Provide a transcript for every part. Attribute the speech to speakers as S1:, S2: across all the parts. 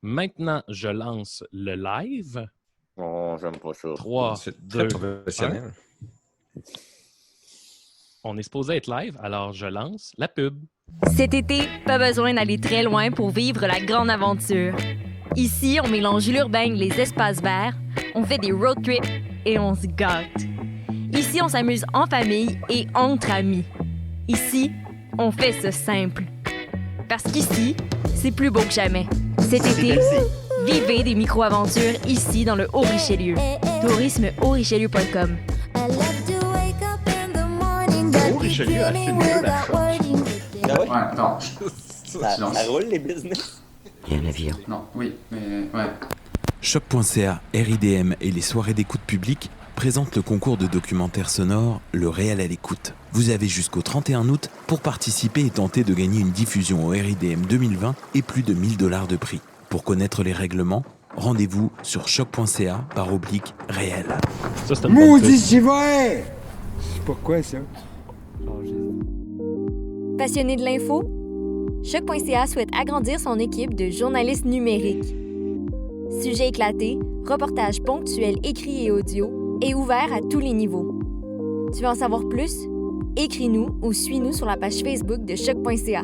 S1: Maintenant, je lance le live.
S2: Oh, j'aime pas ça.
S1: 3,
S3: C'est
S1: 2,
S3: très professionnel.
S1: 1. On est supposé être live, alors je lance la pub.
S4: Cet été, pas besoin d'aller très loin pour vivre la grande aventure. Ici, on mélange l'urbain et les espaces verts, on fait des road trips et on se gâte. Ici, on s'amuse en famille et entre amis. Ici, on fait ça simple. Parce qu'ici, c'est plus beau que jamais. Cet été, vivez des micro-aventures ici dans le Haut-Richelieu. tourismehaut-richelieu.com.
S2: Haut-Richelieu a acheté une jeu d'achat.
S5: Ah ouais?
S6: Ouais, attends.
S5: Ça roule les business?
S7: Il y a un avion.
S6: Non, oui, mais ouais.
S8: Choc.ca, RIDM et les soirées d'écoute publique présentent le concours de documentaire sonore Le Réel à l'écoute. Vous avez jusqu'au 31 août pour participer et tenter de gagner une diffusion au RIDM 2020 et plus de 1 000 $ de prix. Pour connaître les règlements, rendez-vous sur choc.ca/réel.
S1: Ça, c'est une bonne
S9: Maudit,
S1: pub.
S9: c'est vrai! C'est pourquoi ça?
S4: Passionné de l'info? Choc.ca souhaite agrandir son équipe de journalistes numériques. Sujets éclatés, reportages ponctuels écrits et audio, et ouverts à tous les niveaux. Tu veux en savoir plus? Écris-nous ou suis-nous sur la page Facebook de Choc.ca.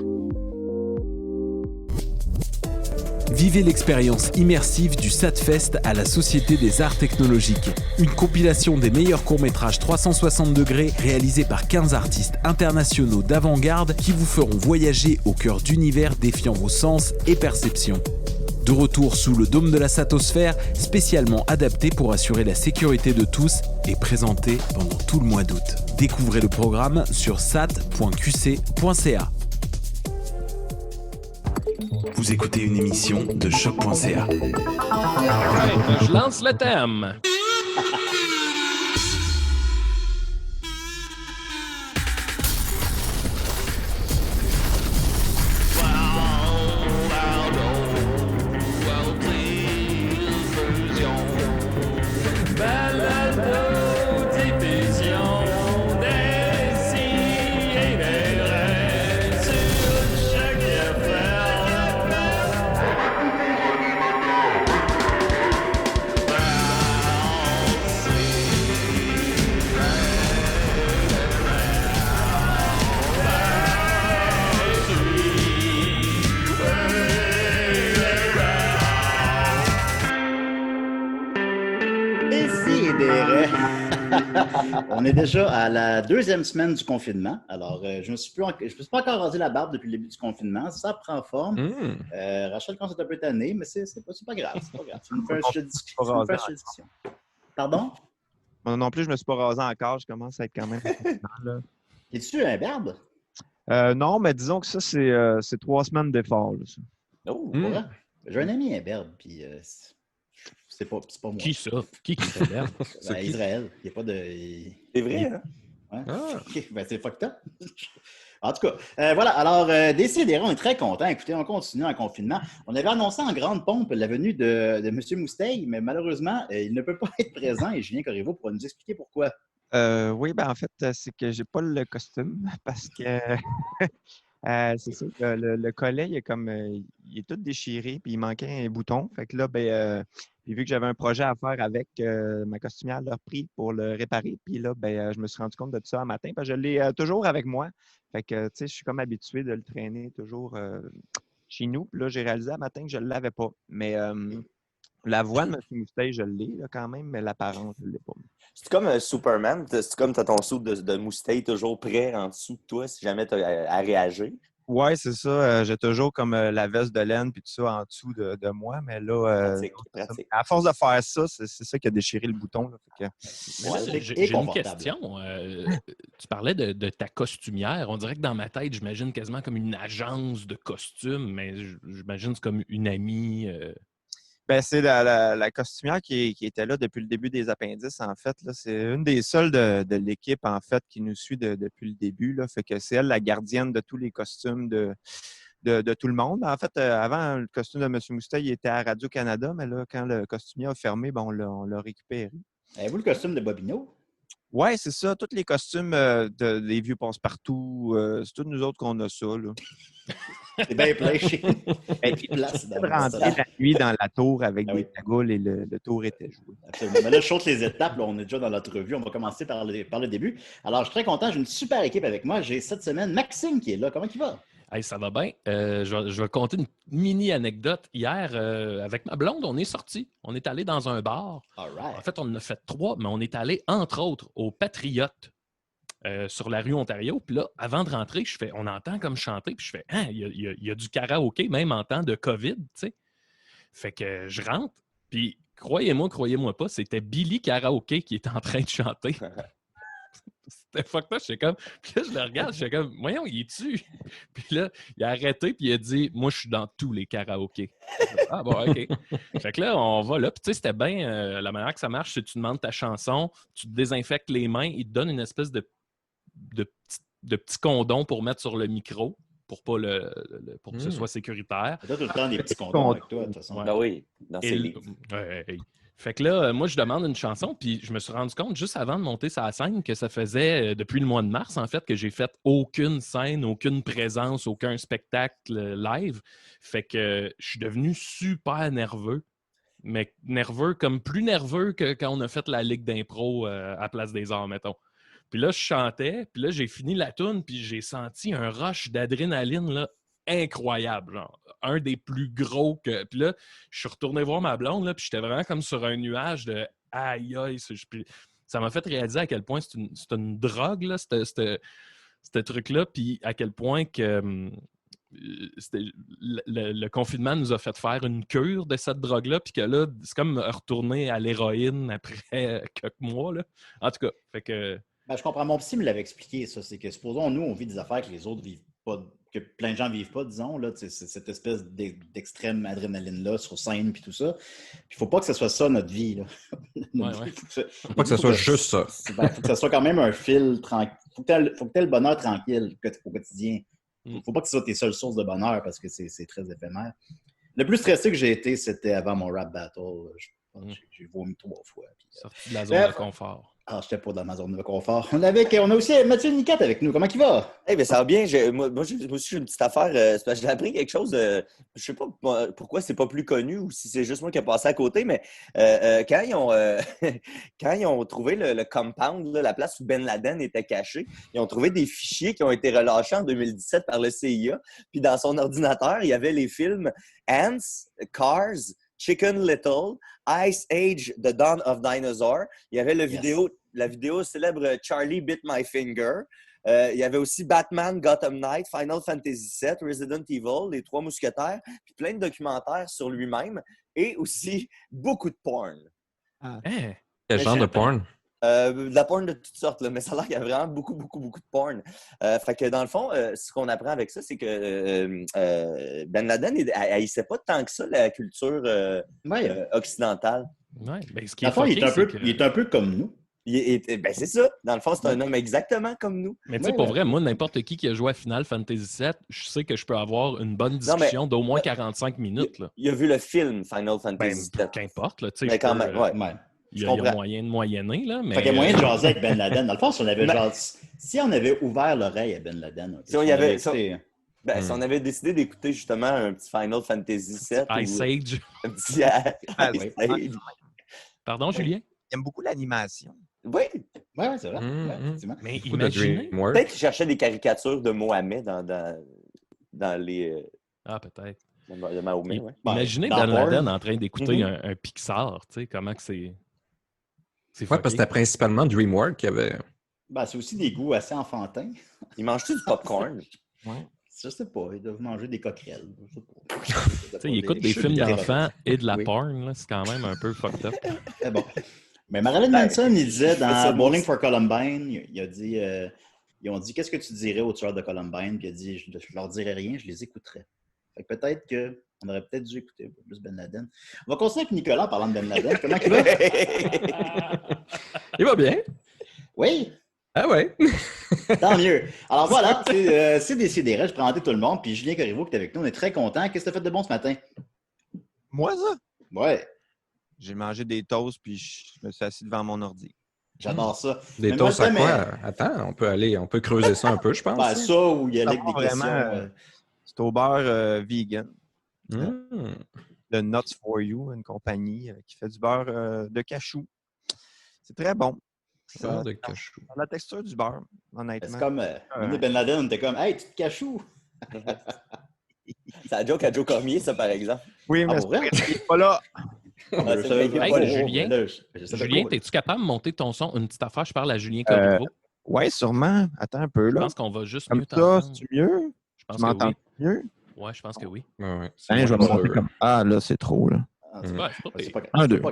S8: Vivez l'expérience immersive du SATFest à la Société des Arts Technologiques. Une compilation des meilleurs courts-métrages 360 degrés réalisés par 15 artistes internationaux d'avant-garde qui vous feront voyager au cœur d'univers défiant vos sens et perceptions. De retour sous le dôme de la Satosphère, spécialement adapté pour assurer la sécurité de tous et présenté pendant tout le mois d'août. Découvrez le programme sur sat.qc.ca. Vous écoutez une émission de choc.ca.
S1: Right, je lance le thème.
S2: On est déjà à la 2e semaine du confinement. Alors, je me suis pas encore rasé la barbe depuis le début du confinement. Ça prend forme. Rachel commence à être un peu tannée, mais c'est pas grave. C'est pas grave. C'est une fraîche discussion. Pardon?
S5: Moi non plus, je me suis pas rasé encore. Je commence à être quand même...
S2: Es-tu un barbe?
S5: Non, mais disons que ça, c'est 3 semaines d'effort. Là, ça.
S2: Oh, voilà. J'ai un ami imberbe, puis c'est pas moi.
S1: Qui ça? Qui fait l'air?
S2: Israël. Il n'y a pas de...
S5: C'est vrai, hein?
S2: Ouais. Ah. Ben, c'est fucked up. En tout cas, voilà. Alors, décidément, on est très contents. Écoutez, on continue en confinement. On avait annoncé en grande pompe la venue de M. Mousteil, mais malheureusement, il ne peut pas être présent et Julien Corriveau pourra nous expliquer pourquoi.
S5: Oui, ben en fait, c'est que j'ai pas le costume parce que c'est ça, le collet, il est tout déchiré puis il manquait un bouton. Fait que là, puis vu que j'avais un projet à faire avec ma costumière, elle l'a repris pour le réparer. Puis là, je me suis rendu compte de ça un matin parce que je l'ai toujours avec moi. Fait que, tu sais, je suis comme habitué de le traîner toujours chez nous. Puis là, j'ai réalisé un matin que je ne l'avais pas. Mais la voix de M. Mousteil, je l'ai là, quand même, mais l'apparence, je ne l'ai pas.
S7: C'est comme Superman, c'est comme tu as ton saut de moustache toujours prêt en dessous de toi si jamais tu as à réagir.
S5: Oui, c'est ça. J'ai toujours comme la veste de laine puis tout ça en dessous de moi, mais là,
S7: pratique.
S5: à force de faire ça, c'est ça qui a déchiré le bouton. Là,
S1: Mais là, j'ai une question. Tu parlais de ta costumière. On dirait que dans ma tête, j'imagine quasiment comme une agence de costumes, mais j'imagine que c'est comme une amie.
S5: C'est la costumière qui était là depuis le début des appendices, en fait. Là, c'est une des seules de l'équipe, en fait, qui nous suit depuis le début. Là. Fait que c'est elle la gardienne de tous les costumes de tout le monde. En fait, avant, le costume de M. Mousteil il était à Radio-Canada, mais là, quand le costumier a fermé, on l'a récupéré.
S2: Avez-vous le costume de Bobino?
S5: Ouais, c'est ça. Tous les costumes des vieux passe-partout, c'est tous nous autres qu'on a ça. Là.
S2: C'est bien plein chez nous.
S5: Et puis, rentrer la nuit dans la tour avec des cagoules et le tour était joué.
S2: Absolument. Mais là, je saute les étapes. Là, on est déjà dans notre revue. On va commencer par le début. Alors, je suis très content. J'ai une super équipe avec moi. J'ai cette semaine Maxime qui est là. Comment il va?
S1: Hey, ça va bien. Je vais conter une mini anecdote. Hier, avec ma blonde, on est sortis. On est allé dans un bar.
S2: Right.
S1: En fait, on en a fait 3, mais on est allé, entre autres, au Patriote sur la rue Ontario. Puis là, avant de rentrer, on entend comme chanter. Puis je fais, il y a du karaoké, même en temps de COVID, tu sais. Fait que je rentre. Puis croyez-moi pas, c'était Billy Karaoké qui était en train de chanter. C'était fucked up, j'étais comme... Puis là, je le regarde, j'étais comme, voyons, il est-tu? Puis là, il a arrêté, puis il a dit, moi, je suis dans tous les karaokés. Ah bon, OK. Fait que là, on va là, puis tu sais, c'était bien, la manière que ça marche, c'est que tu demandes ta chanson, tu te désinfectes les mains, ils te donnent une espèce de petit condom pour mettre sur le micro, pour pas pour que ce soit sécuritaire.
S2: Tu as tout le temps des petits condoms avec toi, de toute façon.
S7: Ben oui, dans ces livres.
S1: Fait que là, moi, je demande une chanson, puis je me suis rendu compte, juste avant de monter sur la scène, que ça faisait, depuis le mois de mars, en fait, que j'ai fait aucune scène, aucune présence, aucun spectacle live. Fait que je suis devenu super nerveux. Mais nerveux, comme plus nerveux que quand on a fait la Ligue d'impro à Place des Arts, mettons. Puis là, je chantais, puis là, j'ai fini la toune, puis j'ai senti un rush d'adrénaline, là, incroyable, genre. Un des plus gros que... Puis là, je suis retourné voir ma blonde, là, puis j'étais vraiment comme sur un nuage de « aïe, aïe ». Ça m'a fait réaliser à quel point c'est une drogue, là, ce truc-là, puis à quel point que... le confinement nous a fait faire une cure de cette drogue-là, puis que là, c'est comme retourner à l'héroïne après quelques mois, là. En tout cas, fait que...
S2: Ben, je comprends. Mon psy me l'avait expliqué, ça. C'est que, supposons, nous, on vit des affaires que les autres vivent pas, que plein de gens vivent pas, disons, là, c'est cette espèce d'extrême adrénaline-là sur scène puis tout ça. Il faut pas que ce soit ça, notre vie, là.
S3: Faut pas que ce soit juste ça.
S2: Il faut que ce soit quand même un fil tranquille. Faut que tu aies le bonheur tranquille au quotidien. Faut pas que ce soit tes seules sources de bonheur parce que c'est très éphémère. Le plus stressé que j'ai été, c'était avant mon rap battle. J'ai vomi 3 fois.
S1: Sorti de la zone de confort.
S2: Ah, je n'étais pas dans ma zone de confort. On a aussi Mathieu Niquette avec nous. Comment il va?
S7: Eh bien, ça va bien. Moi aussi, j'ai une petite affaire. C'est parce que j'ai appris quelque chose. Je ne sais pas pourquoi c'est pas plus connu ou si c'est juste moi qui ai passé à côté, mais quand ils ont trouvé le compound, là, la place où Ben Laden était caché, ils ont trouvé des fichiers qui ont été relâchés en 2017 par le CIA. Puis dans son ordinateur, il y avait les films Ants, Cars, Chicken Little, Ice Age, The Dawn of Dinosaur. Il y avait la vidéo célèbre Charlie Bit My Finger. Il y avait aussi Batman, Gotham Knight, Final Fantasy VII, Resident Evil, Les Trois Mousquetaires, puis plein de documentaires sur lui-même et aussi beaucoup de porn.
S3: Quel genre de porn?
S7: De la porn de toutes sortes, là, mais ça a l'air qu'il y a vraiment beaucoup de porn. Fait que dans le fond, ce qu'on apprend avec ça, c'est que Ben Laden, il haïssait pas tant que ça la culture occidentale.
S1: Ouais, ben, ce qui
S2: est il est un peu comme nous.
S7: Ben c'est ça. Dans le fond, c'est un homme exactement comme nous.
S1: Mais tu sais, pour vrai, moi, n'importe qui a joué à Final Fantasy VII, je sais que je peux avoir une bonne discussion d'au moins 45 minutes. Là.
S7: Il a vu le film Final Fantasy VII.
S1: Qu'importe, là, tu sais.
S7: Mais quand même,
S1: Il y a moyen de moyenner, là. Mais...
S2: Fait qu'il y a moyen de jaser avec Ben Laden. Dans le fond, si on avait ouvert l'oreille à Ben Laden...
S7: Si on avait décidé d'écouter justement un petit Final Fantasy VII...
S1: Ice Age.
S7: Un petit Ice Age.
S1: Pardon, Julien?
S5: Il aime beaucoup l'animation.
S7: Oui.
S2: Oui, c'est vrai.
S1: Mais imaginez...
S7: Peut-être qu'il cherchait des caricatures de Mohamed dans les...
S1: Ah, peut-être.
S7: De Mahomet, oui.
S1: Imaginez Ben Laden en train d'écouter un Pixar, tu sais, comment que c'est...
S3: Oui, parce que c'était principalement DreamWorks qui avait...
S2: C'est aussi des goûts assez enfantins.
S7: Il mange-tu du popcorn?
S2: Ouais. Je sais pas, ils doivent manger des coquerelles.
S1: Tu sais, il écoute des films d'enfants et de la porn, là, c'est quand même un peu fucked up.
S2: C'est bon. Mais Marilyn Manson, il disait dans Bowling for Columbine, il a dit, ils ont dit, qu'est-ce que tu dirais aux tueurs de Columbine? Puis il a dit, je leur dirais rien, je les écouterais. Fait que peut-être qu'on aurait peut-être dû écouter un peu plus Ben Laden. On va continuer avec Nicolas en parlant de Ben Laden. Comment il va?
S3: Il va bien.
S2: Oui.
S3: Ah ouais.
S2: Tant mieux. Alors voilà, c'est Décidérez, je présentais tout le monde, puis Julien Corriveau qui est avec nous, on est très contents. Qu'est-ce que tu as fait de bon ce matin?
S5: Moi, ça?
S2: Ouais.
S5: J'ai mangé des toasts, puis je me suis assis devant mon ordi.
S2: J'adore ça.
S3: Des
S2: Mais moi,
S3: toasts à quoi? Attends, on peut creuser ça un peu, je pense.
S2: Ben, ça, ou il y a avec des questions.
S5: C'est au beurre vegan. Le Nuts for You, une compagnie qui fait du beurre de cachou. C'est très bon.
S3: Beurre de cachou.
S5: La texture du beurre, honnêtement.
S2: C'est comme Ben Laden, t'es comme, hey, tu te cachou.
S7: C'est la joke à Joe Cormier, ça, par exemple.
S5: Oui, mais c'est pas là.
S1: Julien, es-tu capable de monter ton son une petite affaire? Je parle à Julien Corriveau.
S5: Oui, sûrement. Attends un peu, là.
S1: Je pense qu'on va juste
S5: comme
S1: mieux
S5: t'entendre. C'est mieux?
S1: Je pense
S5: tu m'entends
S1: oui.
S5: mieux?
S1: Oui, je pense que oui.
S3: Ouais.
S5: Je vais me monter comme... Ah, là, c'est trop, là.
S2: C'est pas grave.
S5: Un, deux.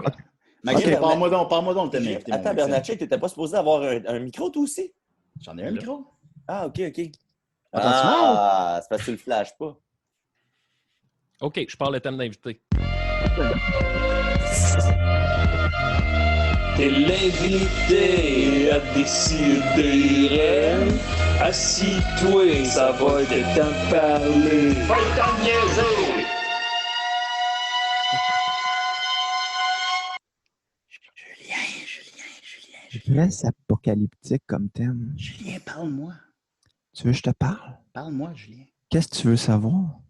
S2: Maguire, parle-moi donc le thème.
S7: Attends, Bernatchez, tu n'étais pas supposé avoir un micro, toi aussi?
S2: J'en ai un micro.
S7: Ah, OK.
S2: C'est
S7: parce que tu le flashes pas.
S1: OK, je parle le thème d'invité.
S6: T'es l'invité à décider. Assis-toi, ça va être temps de parler. Va t'en niaiser!
S5: Julien. Reste apocalyptique comme thème.
S2: Julien, parle-moi.
S5: Tu veux que je te parle?
S2: Parle-moi, Julien.
S5: Qu'est-ce que tu veux savoir?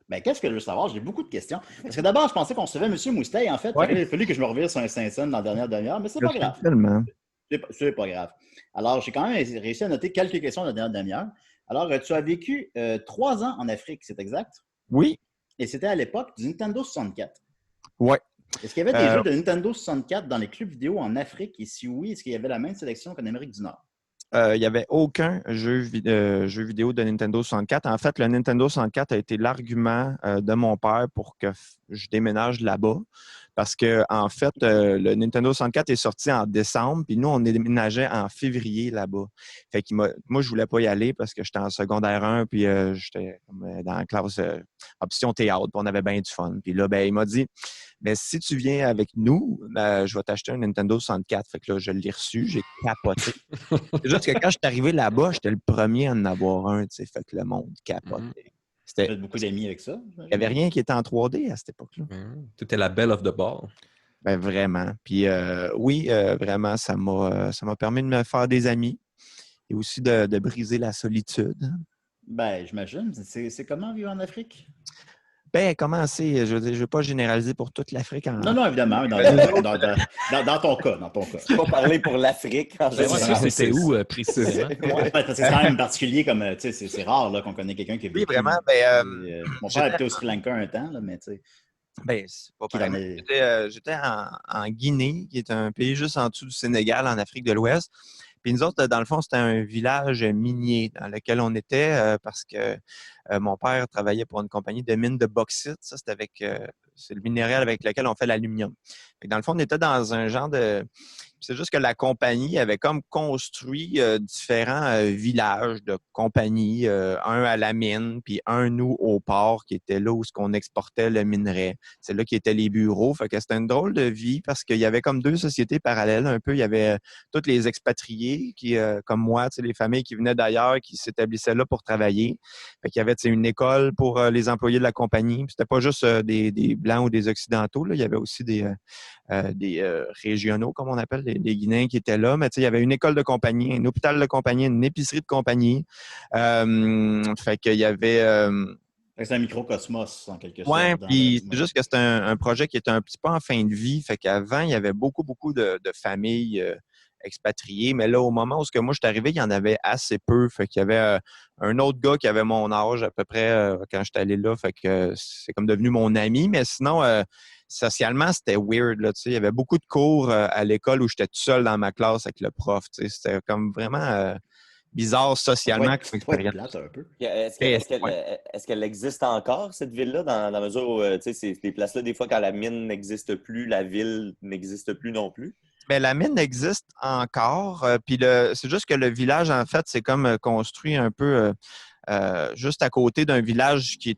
S2: Ben, qu'est-ce que je veux savoir? J'ai beaucoup de questions. Parce que d'abord, je pensais qu'on recevait M. Moustaille. En fait, il a fallu que je me revire sur un Saint-Saëns dans la dernière demi-heure, mais c'est pas grave. C'est pas grave. Alors, j'ai quand même réussi à noter quelques questions dans la dernière demi-heure. Alors, tu as vécu 3 ans en Afrique, c'est exact?
S5: Oui.
S2: Et c'était à l'époque du Nintendo 64.
S5: Oui.
S2: Est-ce qu'il y avait des jeux de Nintendo 64 dans les clubs vidéo en Afrique? Et si oui, est-ce qu'il y avait la même sélection qu'en Amérique du Nord?
S5: Il n'y avait aucun jeu vidéo de Nintendo 64. En fait, le Nintendo 64 a été l'argument de mon père pour que je déménage là-bas. Parce que, en fait, le Nintendo 64 est sorti en décembre, puis nous, on déménageait en février là-bas. Fait que moi, je voulais pas y aller parce que j'étais en secondaire 1, puis j'étais dans la classe option théâtre, puis on avait bien du fun. Puis là, il m'a dit, mais si tu viens avec nous, je vais t'acheter un Nintendo 64. Fait que là, je l'ai reçu, j'ai capoté. C'est juste que quand je suis arrivé là-bas, j'étais le premier à en avoir un, tu sais. Fait que le monde capotait.
S2: Tu as beaucoup d'amis avec ça?
S5: Il n'y avait rien qui était en 3D à cette époque-là.
S3: Tu étais la belle of the ball.
S5: Ben, vraiment. Puis oui, vraiment, ça m'a permis de me faire des amis et aussi de briser la solitude.
S2: Ben, j'imagine. C'est comment vivre en Afrique?
S5: Ben, comment c'est? Je ne veux pas généraliser pour toute l'Afrique.
S2: Non, évidemment. Dans ton cas.
S7: Tu vas parler pour l'Afrique.
S1: C'est où, précisément?
S2: C'est quand même particulier, comme, tu sais, c'est rare là, qu'on connaît quelqu'un qui a vécu.
S5: Oui, vraiment.
S2: Mon père habitait au Sri Lanka un temps, là, mais tu sais.
S5: Ben, c'est pas pareil. J'étais en Guinée, qui est un pays juste en dessous du Sénégal, en Afrique de l'Ouest. Puis nous autres, dans le fond, c'était un village minier dans lequel on était parce que mon père travaillait pour une compagnie de mines de bauxite. Ça, c'est le minéral avec lequel on fait l'aluminium. Dans le fond, on était dans un genre de... C'est juste que la compagnie avait comme construit différents villages de compagnie, un à la mine, puis un, nous, au port, qui était là où on exportait le minerai. C'est là qui étaient les bureaux. Fait que c'était une drôle de vie parce qu'il y avait comme 2 sociétés parallèles un peu. Il y avait tous les expatriés qui, comme moi, les familles qui venaient d'ailleurs, qui s'établissaient là pour travailler. Fait qu'il y avait une école pour les employés de la compagnie. C'était pas juste des Blancs ou des Occidentaux. Là. Il y avait aussi des régionaux, comme on appelle, les Guinéens qui étaient là. Mais il y avait une école de compagnie, un hôpital de compagnie, une épicerie de compagnie. Fait qu'il y avait...
S2: c'est un microcosmos, en quelque sorte.
S5: Oui, puis c'est juste que c'était un projet qui était un petit peu en fin de vie. Fait qu'avant, il y avait beaucoup de familles expatriés. Mais là, au moment où moi je suis arrivé, il y en avait assez peu. Fait qu'il y avait un autre gars qui avait mon âge à peu près quand j'étais allé là. Fait que c'est comme devenu mon ami. Mais sinon, socialement, c'était weird. Là, il y avait beaucoup de cours à l'école où j'étais tout seul dans ma classe avec le prof. C'était comme vraiment bizarre socialement.
S7: Est-ce qu'elle existe encore, cette ville-là, dans la mesure où ces places-là, des fois, quand la mine n'existe plus, la ville n'existe plus non plus?
S5: Bien, la mine existe encore. Puis c'est juste que le village, en fait, c'est comme construit un peu juste à côté d'un village qui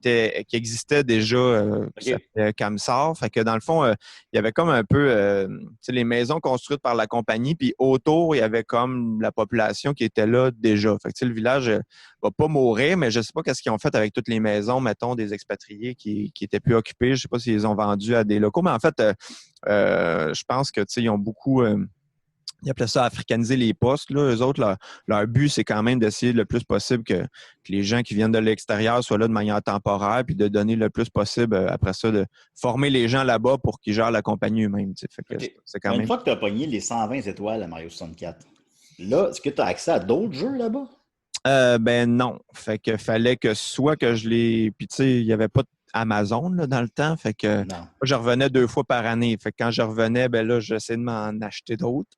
S5: existait déjà, qui s'appelait Kamsar. Fait que dans le fond, il y avait comme un peu les maisons construites par la compagnie, puis autour, il y avait comme la population qui était là déjà. Fait que le village va pas mourir, mais je sais pas qu'est-ce qu'ils ont fait avec toutes les maisons, mettons, des expatriés qui étaient plus occupés. Je sais pas s'ils les ont vendues à des locaux, mais en fait, je pense que ils ont beaucoup Ils appelaient ça africaniser les postes. Là. Eux autres, leur but, c'est quand même d'essayer le plus possible que les gens qui viennent de l'extérieur soient là de manière temporaire, puis de donner le plus possible, après ça, de former les gens là-bas pour qu'ils gèrent la compagnie eux-mêmes. Fait que c'est quand même...
S2: Une fois que tu as pogné les 120 étoiles à Mario 64, là, est-ce que tu as accès à d'autres jeux là-bas?
S5: Ben non. Fait que fallait que soit que je les... Puis tu sais, il n'y avait pas Amazon là, dans le temps. Fait que moi, je revenais 2 fois par année. Fait que quand je revenais, ben là, j'essayais de m'en acheter d'autres.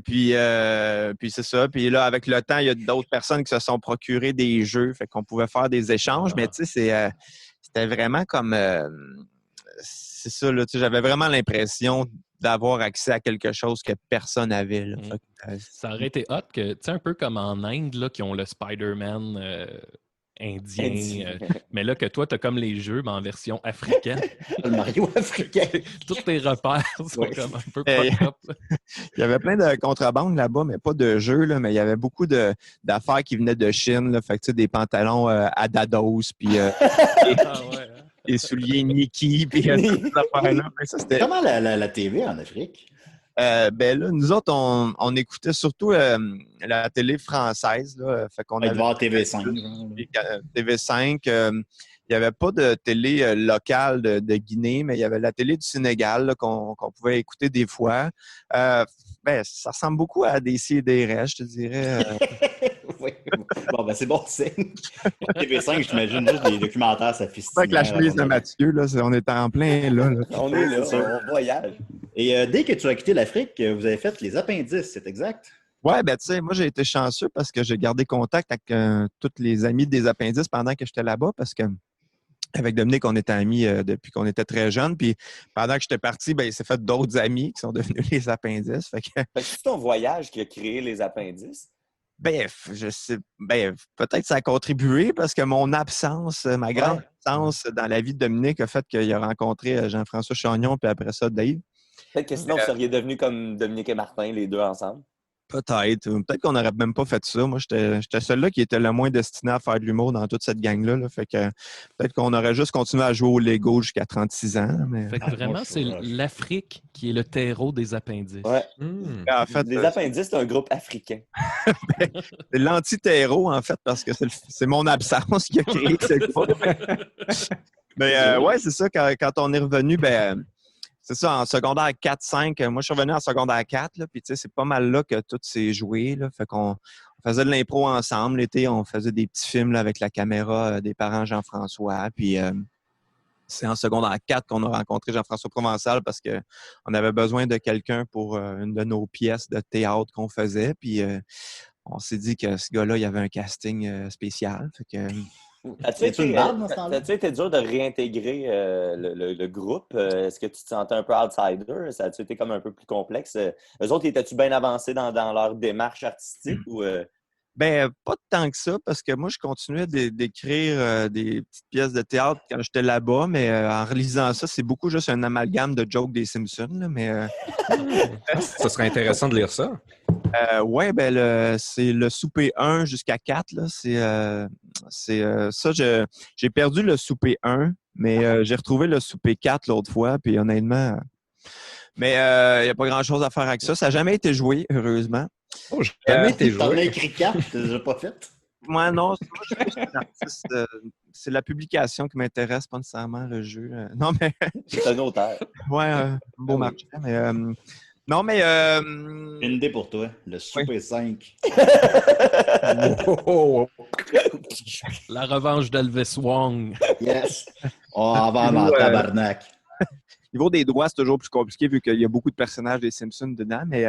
S5: puis c'est ça. Puis là, avec le temps, il y a d'autres personnes qui se sont procurées des jeux. Fait qu'on pouvait faire des échanges. Mais tu sais, c'était vraiment comme... c'est ça, là. J'avais vraiment l'impression d'avoir accès à quelque chose que personne n'avait.
S1: Ça aurait été hot que, tu sais, un peu comme en Inde, là, qui ont le Spider-Man indien. Mais là, que toi, tu as comme les jeux, mais en version africaine.
S2: Le Mario africain.
S1: Tous tes repères sont comme un peu pop-up.
S5: Il y avait plein de contrebande là-bas, mais pas de jeux, là, mais il y avait beaucoup d'affaires qui venaient de Chine. Là, fait que, des pantalons Adidas, puis des souliers Nike, puis toutes ces affaires-là.
S2: Comment la TV en Afrique?
S5: Ben là, nous autres, on écoutait surtout la télé française. Là, fait qu'on avait
S2: TV5.
S5: TV5. Il n'y avait pas de télé locale de Guinée, mais il y avait la télé du Sénégal là, qu'on pouvait écouter des fois. Ben, ça ressemble beaucoup à des CDR, je te dirais.
S2: Oui. Bon, ben c'est bon signe. TV5, j'imagine juste des documentaires sophistiqués.
S5: Avec la chemise de Mathieu, là, on est en plein là.
S7: On est là, on voyage.
S2: Et dès que tu as quitté l'Afrique, vous avez fait les appendices, c'est exact?
S5: Oui, ben tu sais, moi j'ai été chanceux parce que j'ai gardé contact avec tous les amis des appendices pendant que j'étais là-bas parce que avec Dominique, on était amis depuis qu'on était très jeunes. Puis pendant que j'étais parti, ben, il s'est fait d'autres amis qui sont devenus les appendices. Fait que
S7: c'est ton voyage qui a créé les appendices?
S5: Ben, je sais. Ben, peut-être que ça a contribué parce que mon absence, ma grande absence dans la vie de Dominique a fait qu'il a rencontré Jean-François Chagnon, puis après ça, Dave.
S7: Peut-être que sinon, vous seriez devenus comme Dominique et Martin, les deux ensemble.
S5: Peut-être. Peut-être qu'on n'aurait même pas fait ça. Moi, j'étais celui-là qui était le moins destiné à faire de l'humour dans toute cette gang-là. Là. Fait que peut-être qu'on aurait juste continué à jouer au Lego jusqu'à 36 ans. Mais...
S1: Fait que vraiment, c'est l'Afrique qui est le terreau des appendices.
S7: Ouais. En fait, les appendices, c'est un groupe africain.
S5: C'est l'anti-terreau, en fait, parce que c'est mon absence qui a créé ce groupe. Mais ouais, c'est ça. Quand on est revenu, ben... C'est ça, en secondaire 4-5, moi je suis revenu en secondaire 4, là, puis tu sais, c'est pas mal là que tout s'est joué. Là, fait qu'on faisait de l'impro ensemble. L'été, on faisait des petits films là, avec la caméra des parents Jean-François. Puis c'est en secondaire 4 qu'on a rencontré Jean-François Provençal parce qu'on avait besoin de quelqu'un pour une de nos pièces de théâtre qu'on faisait. Puis on s'est dit que ce gars-là, il y avait un casting spécial. Fait que...
S7: As-tu été dur de réintégrer le groupe? Est-ce que tu te sentais un peu outsider? Ça a-tu été comme un peu plus complexe? Eux autres, étais-tu bien avancés dans leur démarche artistique? Ou,
S5: Ben, pas tant que ça, parce que moi, je continuais d'écrire des petites pièces de théâtre quand j'étais là-bas, mais en relisant ça, c'est beaucoup juste un amalgame de jokes des Simpsons. Là, mais,
S3: ça serait intéressant de lire ça.
S5: Oui, ben c'est le souper 1 jusqu'à 4. Là, ça, j'ai perdu le souper 1, mais j'ai retrouvé le souper 4 l'autre fois, puis honnêtement... Mais il n'y a pas grand-chose à faire avec ça. Ça n'a jamais été joué, heureusement.
S3: Oh, jamais été joué.
S2: T'en as écrit 4, tu l'as pas fait?
S5: Moi, non. C'est la publication qui m'intéresse, pas nécessairement le jeu. Non, mais...
S7: C'est un auteur.
S5: Oui, un beau marché. Mais, non, mais...
S2: J'ai une idée pour toi. Le Super 5.
S1: La revanche d'Elvis Wong.
S2: Yes. On va en tabarnak.
S5: Au niveau des droits, c'est toujours plus compliqué vu qu'il y a beaucoup de personnages des Simpsons dedans, mais...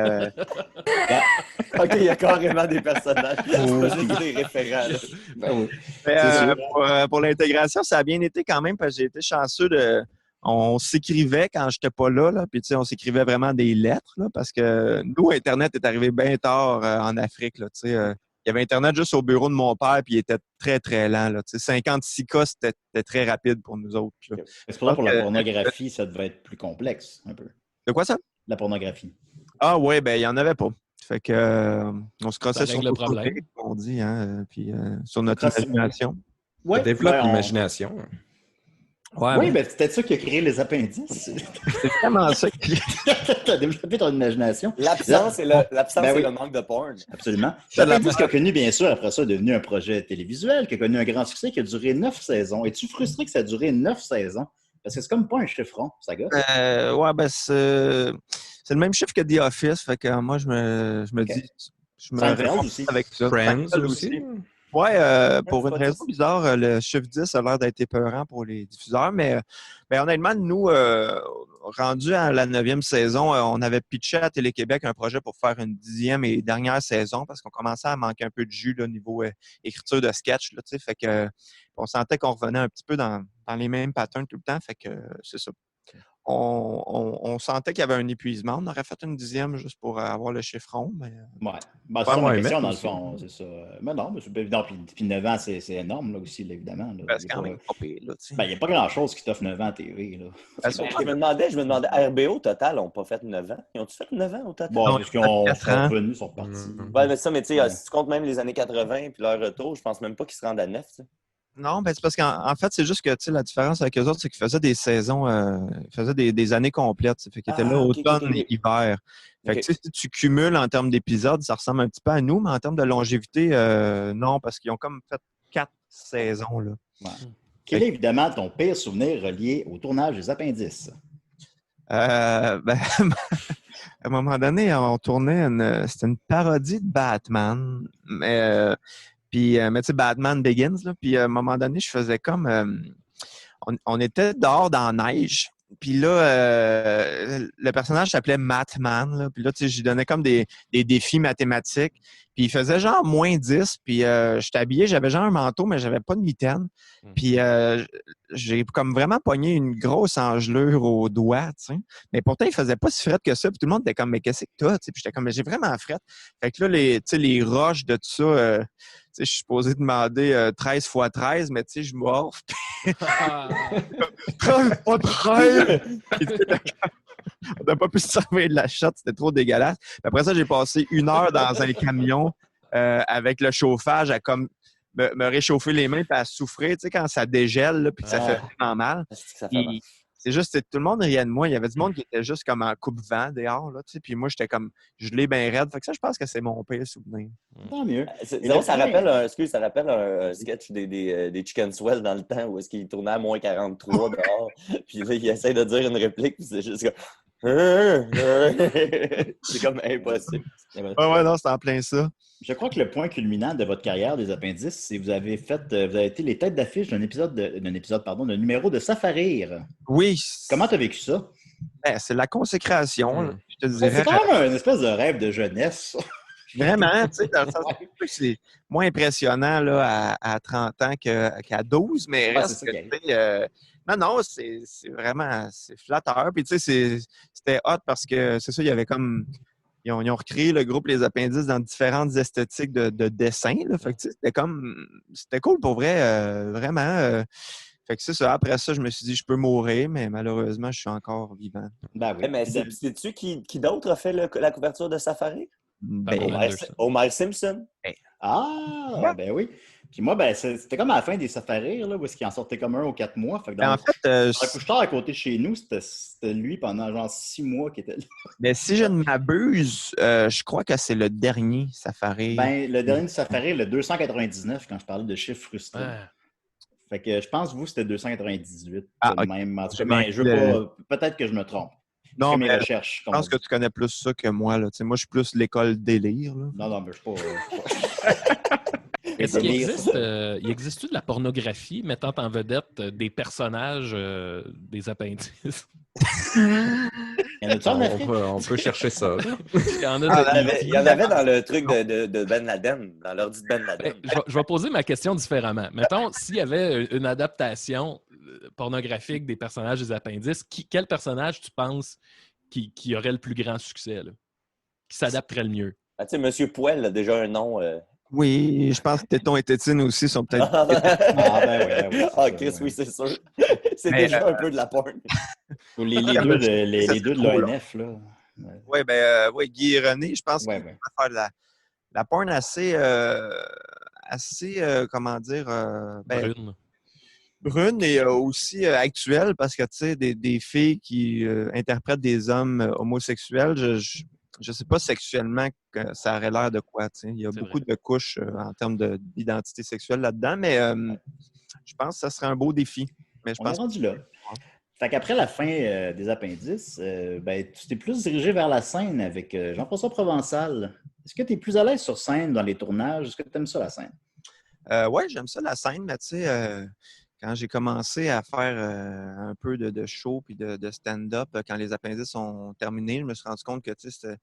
S7: OK, il y a carrément des personnages. C'est pas juste des référents.
S2: Ben
S5: oui. Pour l'intégration, ça a bien été quand même parce que j'ai été chanceux de... On s'écrivait quand j'étais pas là, puis tu sais, on s'écrivait vraiment des lettres, là, parce que nous, Internet est arrivé bien tard en Afrique, là, tu sais. Il y avait Internet juste au bureau de mon père, puis il était très, très lent. Là. 56K, c'était très rapide pour nous autres. Là.
S2: C'est pour ça, pour la pornographie, ça devait être plus complexe, un peu.
S5: De quoi ça?
S2: La pornographie.
S5: Ah oui, ben il n'y en avait pas. Fait que on se crossait sur
S1: le problème.
S5: Côté, on dit, hein, puis sur notre imagination.
S3: Ouais, ça développe l'imagination.
S2: Ouais, oui, mais c'est peut-être ça qui a créé les appendices.
S5: C'est vraiment ça qui...
S2: Tu as développé ton imagination.
S7: L'absence et le manque de porn.
S2: Absolument. L'appendice qui a connu, bien sûr, après ça, est devenu un projet télévisuel, qui a connu un grand succès, qui a duré 9 saisons. Es-tu frustré que ça a duré 9 saisons? Parce que c'est comme pas un chiffron, ça gosse.
S5: Ouais, ben c'est le même chiffre que The Office, fait que moi, je me dis... Je me réponds
S2: aussi.
S5: avec ça.
S3: Friends aussi.
S5: Ouais, pour une raison bizarre, le chiffre 10 a l'air d'être épeurant pour les diffuseurs, mais honnêtement, nous, rendus à la 9e saison, on avait pitché à Télé-Québec un projet pour faire une 10e et dernière saison parce qu'on commençait à manquer un peu de jus là, au niveau écriture de sketch. Là, fait que, on sentait qu'on revenait un petit peu dans les mêmes patterns tout le temps. Fait que c'est ça. On sentait qu'il y avait un épuisement. On aurait fait une 10e juste pour avoir le chiffron. Mais...
S2: Ouais. Ben, c'est ça ma question, dans le fond. C'est ça. Mais non, puis 9 ans, c'est énorme, là, aussi, là, évidemment. Là.
S5: C'est quand même pas pire, là.
S2: Il n'y a pas grand-chose qui t'offre 9 ans à TV. Là.
S7: Je me demandais, RBO, total, n'ont pas fait 9 ans. Ils ont-tu fait 9 ans au total?
S2: Bon, parce qu'ils sont revenus, sont partis.
S7: Ouais, mais ça, mais tu sais, si tu comptes même les années 80 puis leur retour, je pense même pas qu'ils se rendent à 9. T'sais.
S5: Non, ben c'est parce qu'en fait, c'est juste que la différence avec eux autres, c'est qu'ils faisaient des saisons, ils faisaient des années complètes. Fait qu'ils étaient là automne et hiver. Fait que si tu cumules en termes d'épisodes, ça ressemble un petit peu à nous, mais en termes de longévité, non, parce qu'ils ont comme fait 4 saisons. Là.
S2: Ouais. Quel est évidemment ton pire souvenir relié au tournage des appendices?
S5: À un moment donné, on tournait c'était une parodie de Batman, mais tu sais, Batman Begins, là, puis à un moment donné, je faisais comme... on était dehors dans la neige, puis là, le personnage s'appelait Matman, là, puis là, tu sais, j'y donnais comme des défis mathématiques, puis il faisait genre moins 10, puis j'étais habillé, j'avais genre un manteau, mais j'avais pas de mitaine, puis j'ai comme vraiment pogné une grosse engelure au doigt, tu sais, mais pourtant, il faisait pas si fret que ça, puis tout le monde était comme, mais qu'est-ce que t'as, tu sais, puis j'étais comme, mais j'ai vraiment fret. Fait que là, les roches de tout ça... je suis supposé demander 13 x 13, mais tu sais, je morfe. 13 x 13! On n'a pas pu se servir de la shot, c'était trop dégueulasse. Puis après ça, j'ai passé 1 heure dans un camion avec le chauffage à comme me réchauffer les mains et à souffrir, tu sais, quand ça dégèle, là, puis que ça fait vraiment mal. C'est juste, tout le monde riait de moi. Il y avait du monde qui était juste comme en coupe-vent dehors, là, tu sais, puis moi, j'étais comme gelé bien raide. Fait que ça, je pense que c'est mon pire souvenir.
S2: Tant mieux.
S7: Ça rappelle un sketch des Chicken Swell dans le temps où est-ce qu'il tournait à moins 43 dehors. Puis là, il essaie de dire une réplique, puis c'est juste comme... c'est comme impossible.
S5: Ouais, non, c'est en plein ça.
S2: Je crois que le point culminant de votre carrière des appendices, c'est que vous avez été les têtes d'affiche d'un numéro de Safarir.
S5: Oui.
S2: Comment tu as vécu ça?
S5: Ben, c'est la consécration, là, je te dirais.
S2: C'est quand même une espèce de rêve de jeunesse.
S5: Vraiment, tu sais, dans le sens que c'est moins impressionnant là, à 30 ans qu'à 12, mais reste que, non, c'est vraiment flatteur. Puis tu sais, c'était hot parce que c'est ça, il y avait comme... Ils ont recréé le groupe Les Appendices dans différentes esthétiques de dessin. Là. Fait que c'était cool pour vrai, vraiment. Fait que c'est ça. Après ça, je me suis dit, je peux mourir, mais malheureusement, je suis encore vivant.
S2: Ben oui.
S7: Mais sais-tu qui d'autre a fait la couverture de Safari? Homer Simpson.
S2: Ben oui. Puis moi, c'était comme à la fin des Safaris, là, où est-ce qu'il en sortait comme un aux 4 mois. Fait que dans le couche-tard à côté de chez nous, c'était lui pendant genre 6 mois qui était là.
S5: Mais si je ne m'abuse, je crois que c'est le dernier Safari.
S2: Ben, le dernier Safari, le 299, quand je parlais de chiffres frustrés. Fait que je pense que vous, c'était 298. Même. En tout cas, mais peut-être que je me trompe.
S5: Non, mais
S2: recherches,
S5: je pense que tu connais plus ça que moi. Là. Moi, je suis plus l'école délire. Là.
S2: Non, mais je ne suis pas...
S1: Est-ce qu'il existe-tu de la pornographie mettant en vedette des personnages des appendices?
S3: On peut chercher ça.
S7: Il y en avait dans le truc de Ben Laden, dans l'ordi de Ben Laden.
S1: Je vais poser ma question différemment. Mettons, s'il y avait une adaptation pornographique des personnages des appendices, quel personnage tu penses qui aurait le plus grand succès, là? Qui s'adapterait le mieux?
S7: Tu sais, Monsieur Poel a déjà un nom...
S5: Oui, je pense que Téton et Tétine aussi sont peut-être...
S7: Chris, oui, c'est sûr. C'est déjà un peu de la porn.
S2: Les deux de l'ONF, là.
S5: Oui, Guy et René, je pense qu'il va faire de la porn assez comment dire...
S1: brune.
S5: brune et aussi actuelle parce que, tu sais, des filles qui interprètent des hommes homosexuels, je sais pas sexuellement que ça aurait l'air de quoi, tu sais. Il y a beaucoup de couches en termes d'identité sexuelle là-dedans, mais je pense que ça serait un beau défi. Mais je
S2: On
S5: pense
S2: est rendu là. Fait qu'après la fin des appendices, tu t'es plus dirigé vers la scène avec Jean-François Provençal. Est-ce que tu es plus à l'aise sur scène dans les tournages? Est-ce que tu aimes ça, la scène?
S5: Oui, j'aime ça, la scène, mais tu sais, quand j'ai commencé à faire un peu de show puis de stand-up, quand les appendices sont terminés, je me suis rendu compte que, tu sais,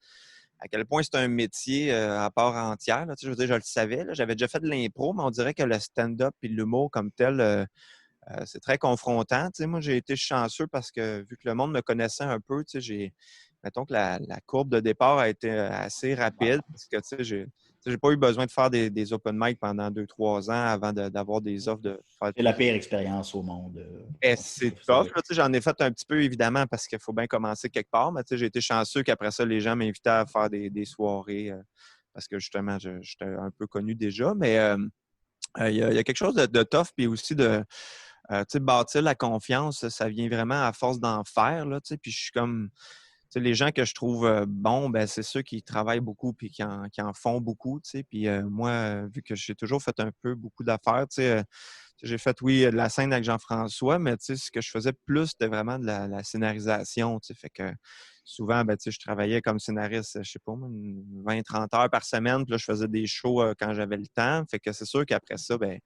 S5: à quel point c'est un métier à part entière. Là, tu sais, je veux dire, je le savais. Là, j'avais déjà fait de l'impro, mais on dirait que le stand-up et l'humour comme tel, c'est très confrontant. Tu sais, moi, j'ai été chanceux parce que vu que le monde me connaissait un peu, tu sais, mettons que la courbe de départ a été assez rapide parce que, tu sais, j'ai pas eu besoin de faire des open mic pendant 2-3 ans avant d'avoir des offres de faire.
S2: C'est la pire expérience au monde.
S5: C'est tough. Là, j'en ai fait un petit peu, évidemment, parce qu'il faut bien commencer quelque part. Mais j'ai été chanceux qu'après ça, les gens m'invitaient à faire des soirées parce que, justement, j'étais un peu connu déjà. Mais il y a quelque chose de tough puis aussi de bâtir la confiance. Ça vient vraiment à force d'en faire. Là, puis je suis comme... les gens que je trouve bons, ben, c'est ceux qui travaillent beaucoup et qui en font beaucoup. Puis moi, vu que j'ai toujours fait un peu beaucoup d'affaires, j'ai fait, oui, de la scène avec Jean-François, mais ce que je faisais plus, c'était vraiment de la scénarisation. Fait que souvent, ben, je travaillais comme scénariste, je sais pas, 20-30 heures par semaine. Puis là, je faisais des shows quand j'avais le temps. Fait que c'est sûr qu'après ça, ben,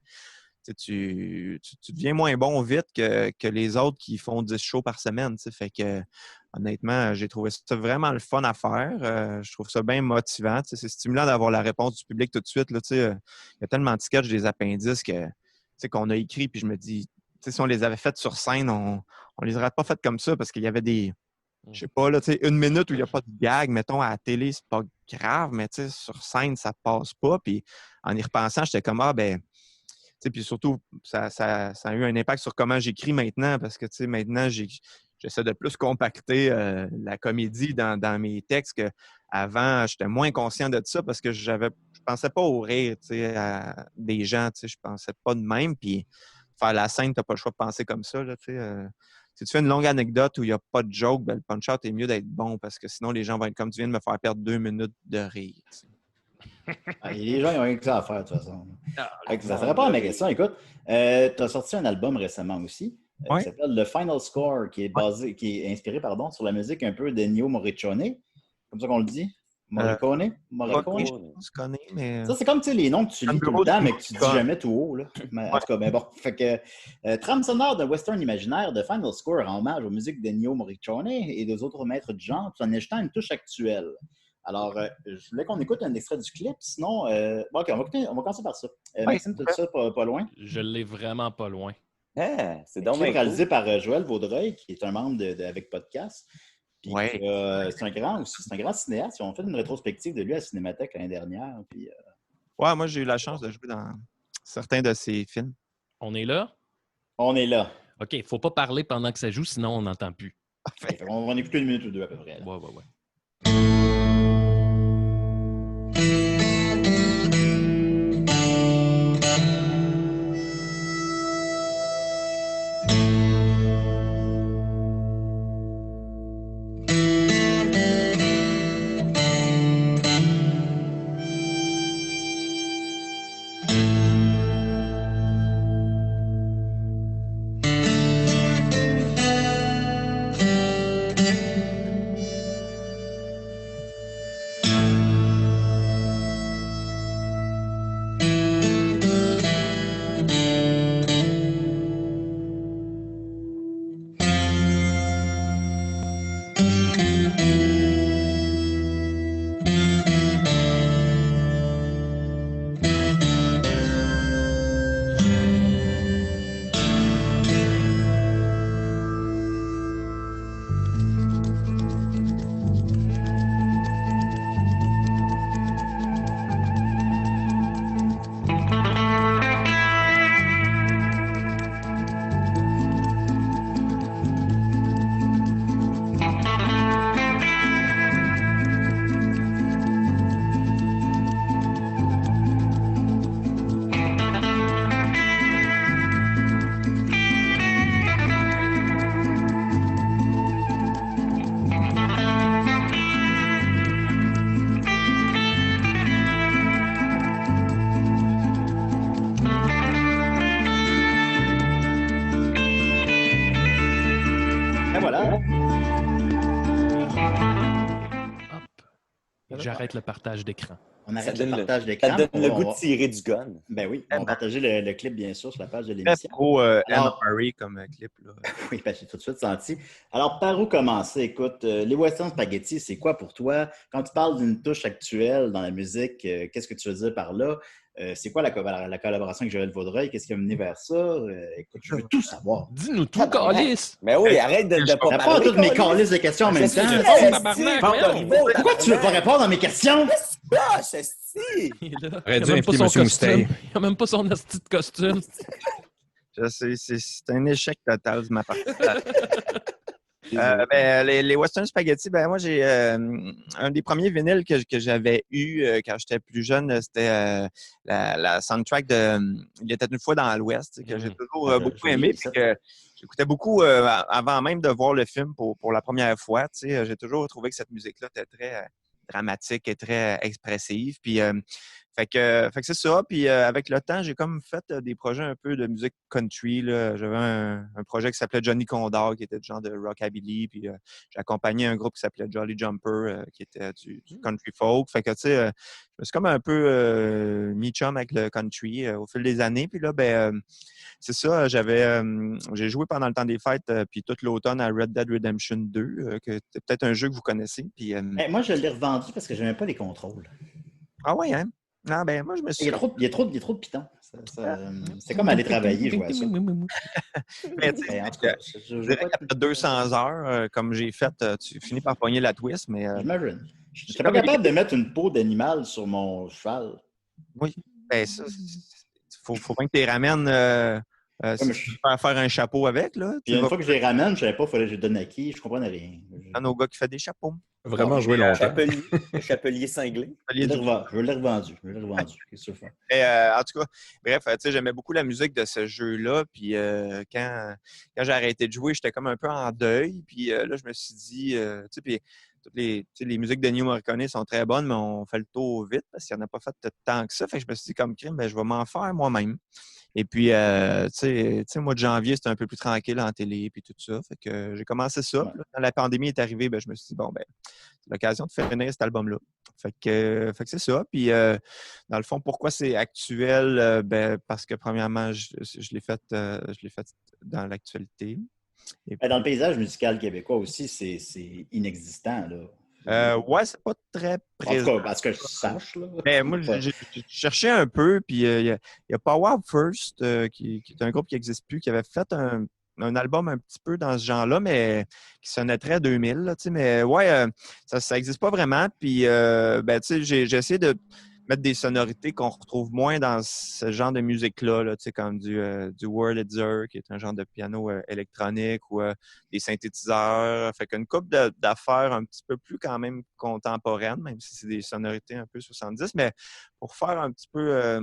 S5: tu deviens moins bon vite que les autres qui font 10 shows par semaine. Fait que, honnêtement, j'ai trouvé ça vraiment le fun à faire. Je trouve ça bien motivant. C'est stimulant d'avoir la réponse du public tout de suite. Là, il y a tellement de sketchs des appendices qu'on a écrit, puis je me dis, si on les avait faites sur scène, on les aurait pas faites comme ça parce qu'il y avait des, je sais pas, là, 1 minute où il n'y a pas de gag, mettons, à la télé, c'est pas grave, mais sur scène, ça passe pas. Puis en y repensant, j'étais comme, puis surtout, ça a eu un impact sur comment j'écris maintenant parce que maintenant, j'essaie de plus compacter la comédie dans mes textes qu'avant, j'étais moins conscient de ça parce que je pensais pas au rire des gens. Je pensais pas de même. Puis faire la scène, tu n'as pas le choix de penser comme ça. Là, si tu fais une longue anecdote où il n'y a pas de joke, ben, le punch-out est mieux d'être bon parce que sinon, les gens vont être comme tu viens de me faire perdre 2 minutes de rire.
S2: Les gens, ils ont rien que ça à faire, de toute façon. Ça répond à ma question. Écoute, tu as sorti un album récemment aussi qui s'appelle The Final Score, qui est inspiré sur la musique un peu d'Ennio Morricone. Comme ça qu'on le dit. Morricone?
S5: Je connais, mais...
S2: Ça, c'est comme les noms que tu lis tout le temps, mais que tu dis jamais tout haut. Là. Mais, en tout cas, ben bon. Fait que trame sonore de western imaginaire, The Final Score, en hommage aux musiques d'Ennio Morricone et des autres maîtres du genre, tout en ajoutant une touche actuelle. Alors, je voulais qu'on écoute un extrait du clip, sinon... OK, on va commencer par ça. Maxime, tu as ça pas loin?
S1: Je l'ai vraiment pas loin.
S7: C'est donc bien
S2: réalisé par Joël Vaudreuil, qui est un membre avec Podcast. Puis,
S5: ouais.
S2: C'est un grand cinéaste. Ils ont fait une rétrospective de lui à la Cinémathèque l'année dernière. Puis,
S5: ouais, moi, j'ai eu la chance de jouer dans certains de ses films.
S1: On est là?
S2: On est là.
S1: OK, il ne faut pas parler pendant que ça joue, sinon on n'entend plus.
S2: Okay, on va en écouter 1 minute ou 2 à peu près. Là.
S1: Ouais. J'arrête le partage d'écran.
S2: On arrête le partage d'écran.
S7: Ça donne le goût de tirer du gun.
S2: Ben oui, on va partager le clip, bien sûr, sur la page de
S5: Très
S2: l'émission.
S5: pro Anne Murray comme clip. Là.
S2: Oui, ben, j'ai tout de suite senti. Alors, par où commencer? Écoute, les Western Spaghetti, c'est quoi pour toi? Quand tu parles d'une touche actuelle dans la musique, qu'est-ce que tu veux dire par là? C'est quoi la collaboration avec Joël Vaudreuil? Qu'est-ce qui a mené vers ça? Écoute, je veux tout savoir.
S1: Dis-nous tout, Calice!
S7: Mais oui, arrête de pas
S2: pas toutes mes calices de questions en même temps. Pourquoi tu veux pas répondre à mes questions?
S1: Il a même pas son asti de costume.
S5: Je sais, c'est un échec total de ma participation. Les Western Spaghetti, moi, j'ai un des premiers vinyles que j'avais eu quand j'étais plus jeune, c'était la soundtrack de Il était une fois dans l'Ouest, que j'ai toujours beaucoup aimé, puis que j'écoutais beaucoup avant même de voir le film pour la première fois. J'ai toujours trouvé que cette musique-là était très dramatique et très expressive. Puis, fait que c'est ça. Puis avec le temps, j'ai comme fait des projets un peu de musique country. Là. J'avais un projet qui s'appelait Johnny Condor, qui était du genre de rockabilly. Puis j'ai accompagné un groupe qui s'appelait Jolly Jumper, qui était du country folk. Fait que, tu sais, je me suis comme un peu mis chum avec le country au fil des années. Puis là, c'est ça, j'ai joué pendant le temps des fêtes, puis toute l'automne à Red Dead Redemption 2, que c'est peut-être un jeu que vous connaissez. Puis,
S2: moi, je l'ai revendu parce que je n'aimais pas les contrôles.
S5: Ah oui, hein? Non, moi, je me suis...
S2: Il y a trop de pitons. C'est comme aller travailler, jouer à ça.
S5: Mais tu sais, je dirais qu'après 200 heures, comme j'ai fait, tu finis par pogner la twist, mais...
S2: J'imagine. Je ne serais pas capable de mettre une peau d'animal sur mon cheval.
S5: Oui, ça, faut bien que tu les ramènes... faire un chapeau avec, là.
S2: Puis une fois que je les ramène, je ne savais pas, il fallait que je les donne à qui, je ne comprenais rien.
S5: Un autre gars qui fait des chapeaux.
S3: Vraiment joué longtemps.
S7: Chapelier cinglé.
S2: Je l'ai revendu. Qu'est-ce que tu fais?
S5: En tout cas, bref, tu sais, j'aimais beaucoup la musique de ce jeu-là. Puis quand j'ai arrêté de jouer, j'étais comme un peu en deuil. Puis là, je me suis dit, tu sais, les musiques de Ennio Morricone sont très bonnes, mais on fait le tour vite parce qu'il n'y en a pas fait tant que ça. Fait que je me suis dit, comme crime, je vais m'en faire moi-même. Et puis, tu sais, mois de janvier, c'était un peu plus tranquille en télé et tout ça. Fait que j'ai commencé ça.
S2: Ouais.
S5: Là, quand la pandémie est arrivée, je me suis dit, c'est l'occasion de finir cet album-là. Fait que c'est ça. Puis, dans le fond, pourquoi c'est actuel? Parce que, premièrement, je l'ai fait dans l'actualité.
S2: Dans le paysage musical québécois aussi, c'est inexistant, là.
S5: Ouais, c'est pas très présent.
S2: En tout cas, parce que je sache, là.
S5: Moi, j'ai cherché un peu, puis il y a Power First, qui est un groupe qui n'existe plus, qui avait fait un album un petit peu dans ce genre-là, mais qui sonnait très 2000, là, mais ouais, ça n'existe pas vraiment. Puis, tu sais, j'ai essayé de mettre des sonorités qu'on retrouve moins dans ce genre de musique-là, là, comme du Wurlitzer, qui est un genre de piano électronique, ou des synthétiseurs. Fait qu'une couple d'affaires un petit peu plus quand même contemporaines, même si c'est des sonorités un peu 70, mais pour faire un petit peu...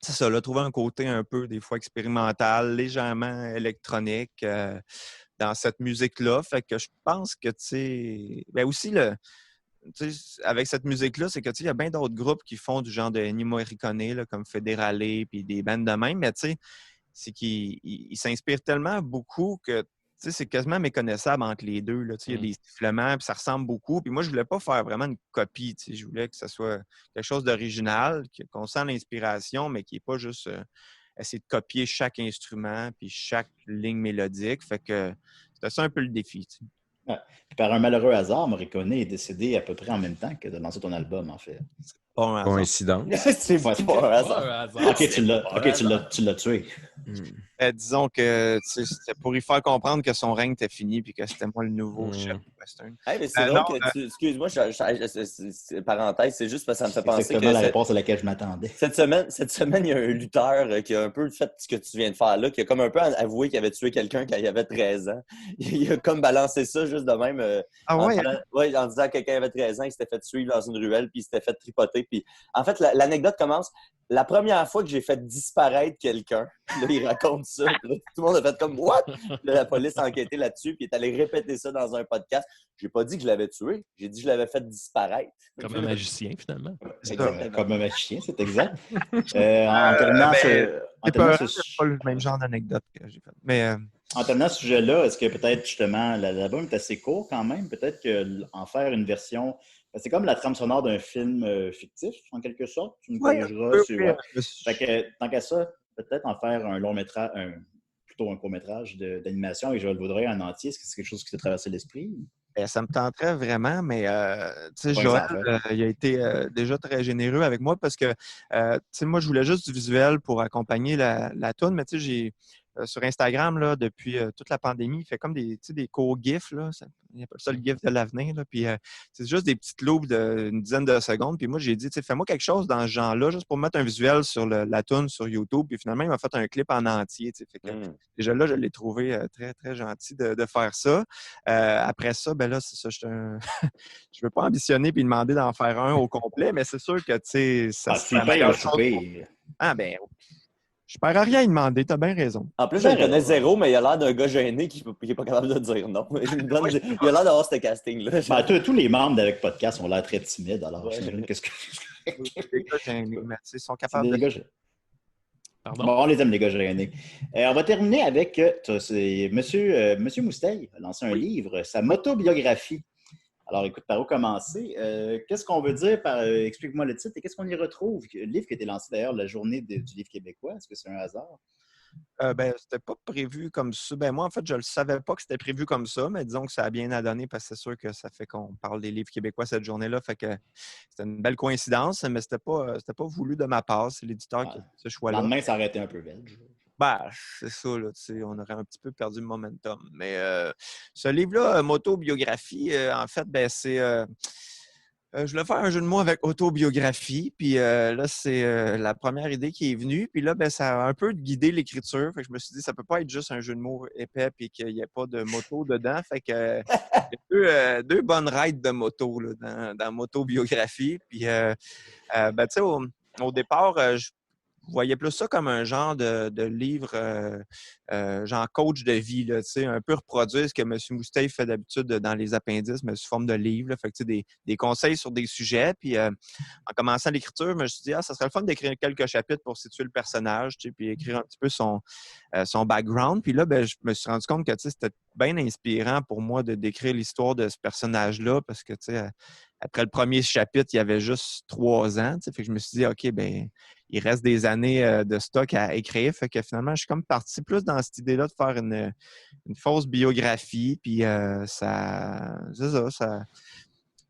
S5: c'est ça, là, trouver un côté un peu, des fois, expérimental, légèrement électronique dans cette musique-là. Fait que je pense que, tu sais... aussi, avec cette musique-là, c'est que il y a bien d'autres groupes qui font du genre de Ennio Morricone, là, comme Federale, puis des bandes de même, mais tu sais, c'est qu'ils s'inspirent tellement beaucoup que c'est quasiment méconnaissable entre les deux. Il y a des sifflements, puis ça ressemble beaucoup. Puis moi, je voulais pas faire vraiment une copie. Je voulais que ça soit quelque chose d'original, qu'on sent l'inspiration, mais qui n'est pas juste essayer de copier chaque instrument puis chaque ligne mélodique. Fait que c'était ça un peu le défi.
S2: Ouais. Puis par un malheureux hasard, Morricone est décédé à peu près en même temps que de lancer ton album, en fait.
S3: Coïncidence.
S7: C'est pas un hasard.
S2: OK, tu l'as tué.
S5: Disons que c'était pour y faire comprendre que son règne était fini puis que c'était moi le nouveau chef du western.
S7: Mais c'est drôle que excuse-moi, parenthèse, c'est juste parce que ça me fait penser
S2: que la réponse à laquelle je m'attendais.
S7: Cette semaine, il y a un lutteur qui a un peu fait ce que tu viens de faire là, qui a comme un peu avoué qu'il avait tué quelqu'un quand il avait 13 ans. Il a comme balancé ça juste de même. En disant que quand il avait 13 ans, il s'était fait suivre dans une ruelle puis il s'était fait tripoter. Puis, en fait, l'anecdote commence. La première fois que j'ai fait disparaître quelqu'un, là, il raconte ça. Là, tout le monde a fait comme « What? » Là, la police a enquêté là-dessus, puis est allé répéter ça dans un podcast. J'ai pas dit que je l'avais tué, j'ai dit que je l'avais fait disparaître.
S1: Comme un magicien, finalement.
S2: Comme un magicien, c'est exact. En terminant,
S5: c'est pas le même genre d'anecdote que j'ai fait. Mais
S2: En terminant ce sujet-là, est-ce que peut-être justement l'album est assez court quand même? Peut-être qu'en faire une version. C'est comme la trame sonore d'un film fictif, en quelque sorte. Tu me corrigeras. Fait que, tant qu'à ça, peut-être en faire un long métrage, plutôt un court-métrage d'animation avec Joël Vaudreuil en entier. Est-ce que c'est quelque chose qui t'a traversé l'esprit?
S5: Ça me tenterait vraiment, mais Joël, il a été déjà très généreux avec moi parce que moi, je voulais juste du visuel pour accompagner la toune, mais j'ai sur Instagram, là, depuis toute la pandémie, il fait comme des courts GIFs. Là, il appelle ça le GIF de l'avenir. Là, puis c'est juste des petites loops d'une dizaine de secondes. Puis moi, j'ai dit, fais-moi quelque chose dans ce genre-là, juste pour mettre un visuel sur la toune sur YouTube. Puis finalement, il m'a fait un clip en entier. Fait que, déjà là, je l'ai trouvé très, très gentil de faire ça. Après ça, ben là, c'est ça. Je veux pas ambitionner puis demander d'en faire un au complet, mais c'est sûr que ça
S2: serait la meilleure chose.
S5: Ah ben je ne perds rien à y demander, tu as bien raison.
S7: En plus, j'en connais zéro, mais il a l'air d'un gars gêné qui n'est pas capable de dire non. Il a l'air d'avoir ce casting-là.
S2: Tous les membres d'Avec Podcast ont l'air très timides, alors qu'est-ce que...
S5: Les gars gênés, mais ils sont capables de...
S2: Pardon? Bon, on les aime, les gars gênés. On va terminer avec Monsieur Mousteil a lancé un livre, sa motobiographie. Alors, écoute, par où commencer? Qu'est-ce qu'on veut dire par... explique-moi le titre et qu'est-ce qu'on y retrouve? Le livre qui a été lancé d'ailleurs la journée du livre québécois. Est-ce que c'est un hasard?
S5: C'était pas prévu comme ça. Moi, en fait, je ne le savais pas que c'était prévu comme ça, mais disons que ça a bien à donner parce que c'est sûr que ça fait qu'on parle des livres québécois cette journée-là. Fait que c'était une belle coïncidence, mais c'était pas voulu de ma part. C'est l'éditeur qui a fait ce choix-là.
S2: Le lendemain, ça aurait été un peu belge.
S5: C'est ça, là, on aurait un petit peu perdu le momentum. Mais ce livre-là, Motobiographie, en fait, c'est... je voulais faire un jeu de mots avec autobiographie, puis là, c'est la première idée qui est venue. Puis là, ça a un peu guidé l'écriture. Fait que je me suis dit, ça peut pas être juste un jeu de mots épais puis qu'il n'y ait pas de moto dedans. Fait que il y a deux bonnes rides de moto là, dans Motobiographie. Puis, tu sais, au départ, je voyais plus ça comme un genre de livre, genre coach de vie, là, un peu reproduire ce que M. Mousteil fait d'habitude dans les appendices, mais sous forme de livre. Là, fait que, des conseils sur des sujets. Puis en commençant l'écriture, je me suis dit, ça serait le fun d'écrire quelques chapitres pour situer le personnage, puis écrire un petit peu son background. Puis là, je me suis rendu compte que c'était bien inspirant pour moi de décrire l'histoire de ce personnage-là parce que après le premier chapitre, il y avait juste 3 ans. Fait que je me suis dit, OK, il reste des années de stock à écrire. Fait que finalement, je suis comme parti plus dans cette idée-là de faire une fausse biographie. Puis c'est ça.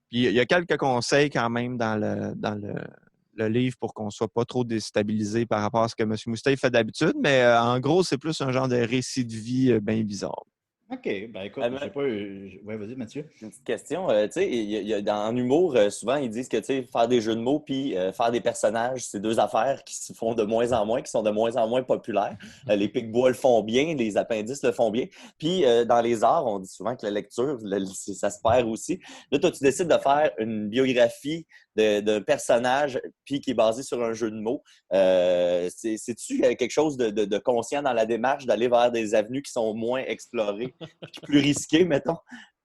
S5: Puis il y a quelques conseils quand même dans le livre pour qu'on ne soit pas trop déstabilisé par rapport à ce que M. Mousteil fait d'habitude. Mais en gros, c'est plus un genre de récit de vie bien bizarre.
S2: OK. Écoute, je sais pas... Oui, vas-y, Mathieu.
S7: Une petite question. En humour, souvent, ils disent que faire des jeux de mots puis faire des personnages, c'est 2 affaires qui se font de moins en moins, qui sont de moins en moins populaires. Les Pic-Bois le font bien, les appendices le font bien. Puis, dans les arts, on dit souvent que la lecture, ça se perd aussi. Là, toi, tu décides de faire une biographie d'un personnage puis qui est basé sur un jeu de mots. C'est-tu quelque chose de conscient dans la démarche d'aller vers des avenues qui sont moins explorées et plus risquées, mettons?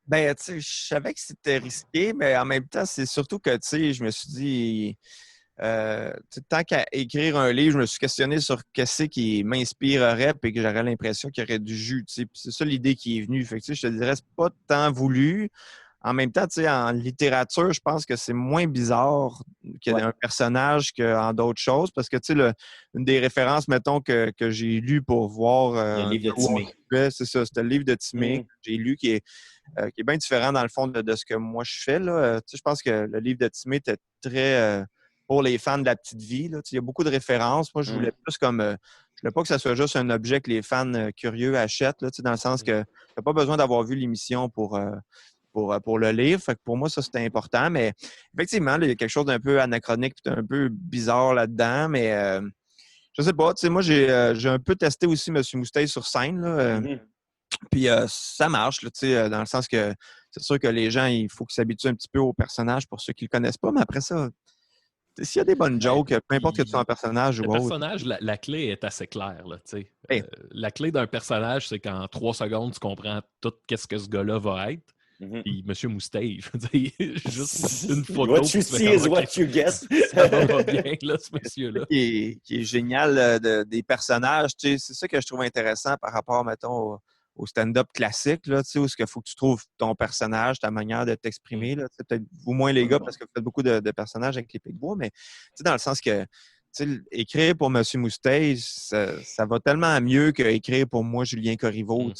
S5: Je savais que c'était risqué, mais en même temps, c'est surtout que, je me suis dit, tant qu'à écrire un livre, je me suis questionné sur qu'est-ce qui m'inspirerait et que j'aurais l'impression qu'il y aurait du jus. C'est ça l'idée qui est venue. Fait que, je te dirais, c'est pas tant voulu. En même temps, en littérature, je pense que c'est moins bizarre qu'il y ait un personnage qu'en d'autres choses. Parce que, une des références, mettons, que j'ai lu pour voir...
S2: le livre de Timé.
S5: C'est ça, c'était le livre de Timé que j'ai lu qui est bien différent, dans le fond, de ce que moi je fais. Là. Je pense que le livre de Timé était très... pour les fans de la petite vie. Là. Il y a beaucoup de références. Moi, je voulais plus comme... je voulais pas que ça soit juste un objet que les fans curieux achètent, là, dans le sens que tu n'as pas besoin d'avoir vu l'émission pour le livre. Fait que pour moi, ça, c'était important. Mais effectivement, il y a quelque chose d'un peu anachronique et un peu bizarre là-dedans. Mais je sais pas. Moi, j'ai un peu testé aussi M. Mousteil sur scène. Là, puis ça marche, là, dans le sens que c'est sûr que les gens, il faut qu'ils s'habituent un petit peu au personnage pour ceux qui ne le connaissent pas. Mais après ça, s'il y a des bonnes jokes, peu importe que tu sois un personnage ou autre.
S1: Le personnage, la clé est assez claire. Là, la clé d'un personnage, c'est qu'en 3 secondes, tu comprends tout ce que ce gars-là va être. Puis M. Mousteil, je veux dire, juste une photo.
S7: What you see is what you get.
S1: Ça va bien, là, ce monsieur-là.
S5: Qui est génial des personnages. C'est ça que je trouve intéressant par rapport, mettons, au stand-up classique, là, où il faut que tu trouves ton personnage, ta manière de t'exprimer. Là, peut-être vous moins les gars, parce que vous faites beaucoup de personnages avec les Pic-Bois, mais dans le sens que écrire pour M. Moustache, ça va tellement mieux qu'écrire pour moi, Julien Corriveau.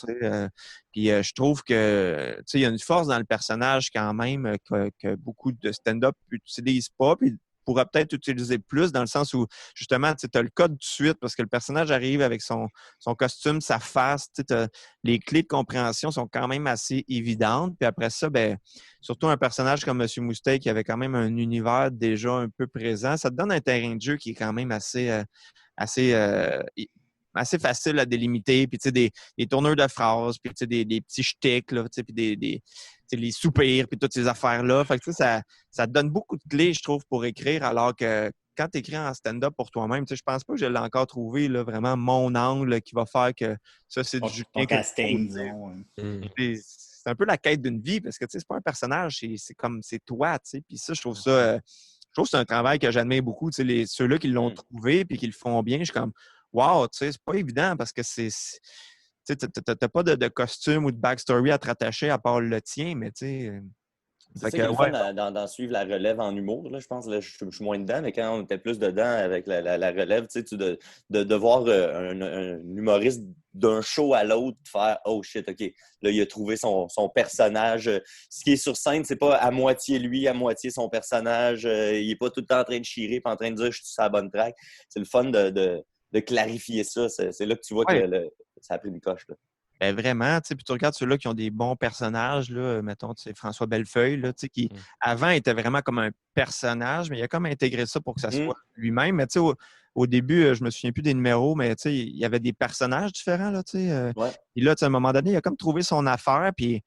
S5: Puis je trouve que il y a une force dans le personnage quand même que beaucoup de stand-up n'utilisent pas. Puis pourra peut-être utiliser plus dans le sens où, justement, tu as le code tout de suite parce que le personnage arrive avec son costume, sa face. Les clés de compréhension sont quand même assez évidentes. Puis après ça, surtout un personnage comme M. Moustache qui avait quand même un univers déjà un peu présent, ça te donne un terrain de jeu qui est quand même assez facile à délimiter. Puis, des tourneurs de phrases, puis des petits shticks, là, puis les soupirs, puis toutes ces affaires-là. Fait que ça te donne beaucoup de clés, je trouve, pour écrire, alors que quand tu écris en stand-up pour toi-même, je pense pas que je l'ai encore trouvé là, vraiment mon angle qui va faire que ça, c'est du
S2: ton casting, disons.
S5: C'est un peu la quête d'une vie, parce que c'est pas un personnage, c'est toi, puis ça, je trouve ça... je trouve que c'est un travail que j'admire beaucoup. Ceux-là qui l'ont trouvé puis qui le font bien, je suis comme wow, c'est pas évident parce que t'as pas de costume ou de backstory à te rattacher à part le tien, mais
S7: c'est ça qui est le fun d'en suivre la relève en humour. Là, je pense que je suis moins dedans, mais quand on était plus dedans avec la relève, de voir un humoriste d'un show à l'autre faire « Oh shit, OK, là, il a trouvé son personnage. Ce qui est sur scène, c'est pas à moitié lui, à moitié son personnage. Il est pas tout le temps en train de chirer et en train de dire « Je suis sur la bonne track. » C'est le fun de clarifier ça. C'est là que tu vois que ça a pris une coche. Là.
S5: Vraiment, puis tu regardes ceux-là qui ont des bons personnages, là, mettons, François Bellefeuille, là, qui avant était vraiment comme un personnage, mais il a comme intégré ça pour que ça soit lui-même. Mais au début, je me souviens plus des numéros, mais il y avait des personnages différents. Là, Puis là, à un moment donné, il a comme trouvé son affaire, puis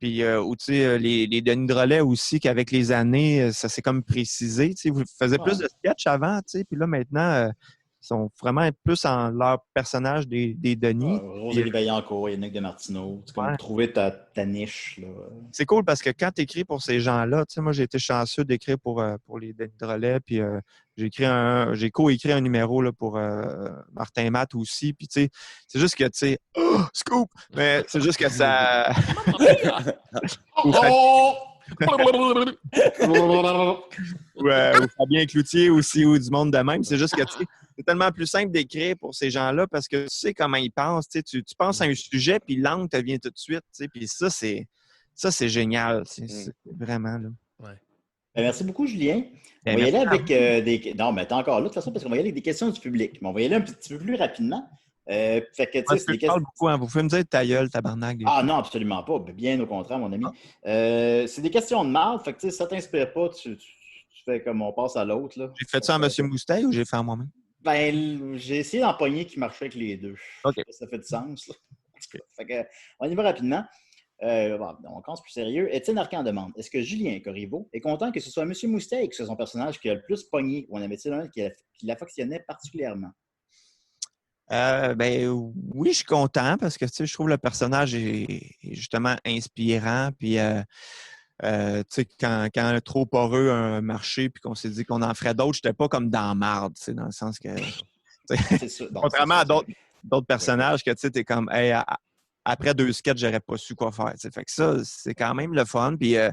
S5: les Denis Drolet aussi, qu'avec les années, ça s'est comme précisé. Vous faisiez plus de sketch avant, puis là, maintenant... Ils sont vraiment plus en leur personnage des Denis.
S2: Rosalie Vaillancourt, Yannick Demartino. C'est comme trouver ta niche. Là.
S5: C'est cool parce que quand tu écris pour ces gens-là, moi j'ai été chanceux d'écrire pour les Denis Drolet, puis j'ai co-écrit un numéro là, pour Martin Matt aussi. Puis c'est juste que, scoop! Mais c'est juste que ça... ou Fabien Cloutier aussi, ou du monde de même. C'est juste que c'est tellement plus simple d'écrire pour ces gens-là parce que tu sais comment ils pensent. Tu penses à un sujet, puis l'angle te vient tout de suite. Puis ça, c'est génial. C'est vraiment là.
S2: Ouais. Merci beaucoup, Julien. On va y aller avec des... Non, mais t'es encore là, de toute façon, parce qu'on va y aller avec des questions du public. Mais on va y aller un petit peu plus rapidement. Fait que,
S5: c'est des questions... beaucoup, hein. Vous pouvez me dire ta gueule, tabarnak.
S2: Non, absolument pas. Bien au contraire, mon ami. C'est des questions de marde. Fait que, si ça t'inspire pas, tu fais comme on passe à l'autre. Là.
S5: J'ai fait ça à M. Moustache ou j'ai fait à moi-même?
S2: J'ai essayé d'empoigner qui marchait avec les deux.
S5: Okay.
S2: Ça fait du sens. Là. Fait que, on y va rapidement. On commence plus sérieux. Étienne Arcan demande, est-ce que Julien Corriveau est content que ce soit M. Moustache qui soit son personnage qui a le plus pogné ou en avait-il un qui l'affectionnait particulièrement?
S5: Oui, je suis content parce que je trouve le personnage est justement inspirant. Puis, quand trop poreux a marché puis qu'on s'est dit qu'on en ferait d'autres, je n'étais pas comme dans marde, dans le sens que. Contrairement à d'autres personnages que tu es comme hey, après 2 sketchs, j'aurais pas su quoi faire. Fait que ça, c'est quand même le fun. Puis M.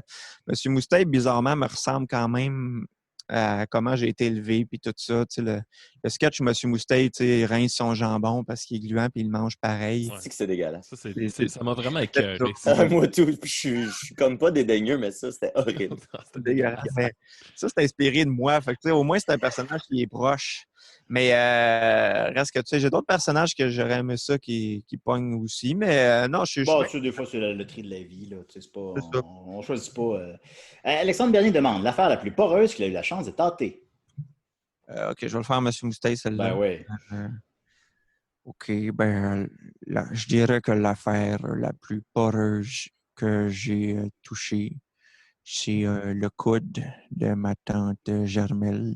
S5: Moustache, bizarrement, me ressemble quand même à comment j'ai été élevé, puis tout ça. Le sketch où M. Moustache rince son jambon parce qu'il est gluant, puis il le mange pareil.
S7: C'est que c'est dégueulasse.
S1: Ça m'a vraiment écœuré.
S7: Moi, tout, je suis comme pas dédaigneux, mais ça, c'était horrible.
S5: C'était dégueulasse. Ça, c'est inspiré de moi. Fait que, au moins, c'est un personnage qui est proche. Mais reste que, j'ai d'autres personnages que j'aurais aimé ça qui pognent aussi. Mais non, je suis...
S2: des fois, c'est le tri de la vie. Là. C'est pas, on choisit pas. Alexandre Bernier demande l'affaire la plus poreuse qu'il a eu la chance de tâter.
S5: OK, je vais le faire à M. Moustache, celle-là.
S2: Ben oui.
S5: OK, je dirais que l'affaire la plus poreuse que j'ai touchée, c'est le coude de ma tante Germelle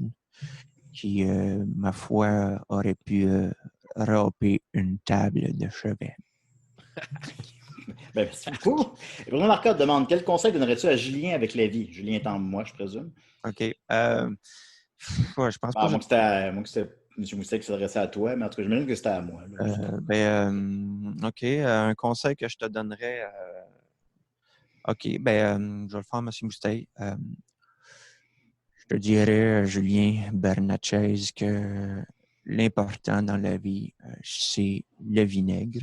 S5: qui, ma foi, aurait pu râper une table de chevet.
S2: Merci beaucoup. Bruno Marcotte demande quel conseil donnerais-tu à Julien avec la vie? Julien étant moi, je présume.
S5: OK. Je pense pas.
S2: Moi que c'était Moustet qui s'adressait à toi, mais en tout cas, j'imagine que c'était à moi.
S5: OK. Un conseil que je te donnerais. OK. Je vais le faire, M. Moustet. Je te dirais, Julien Bernatchez, que l'important dans la vie, c'est le vinaigre.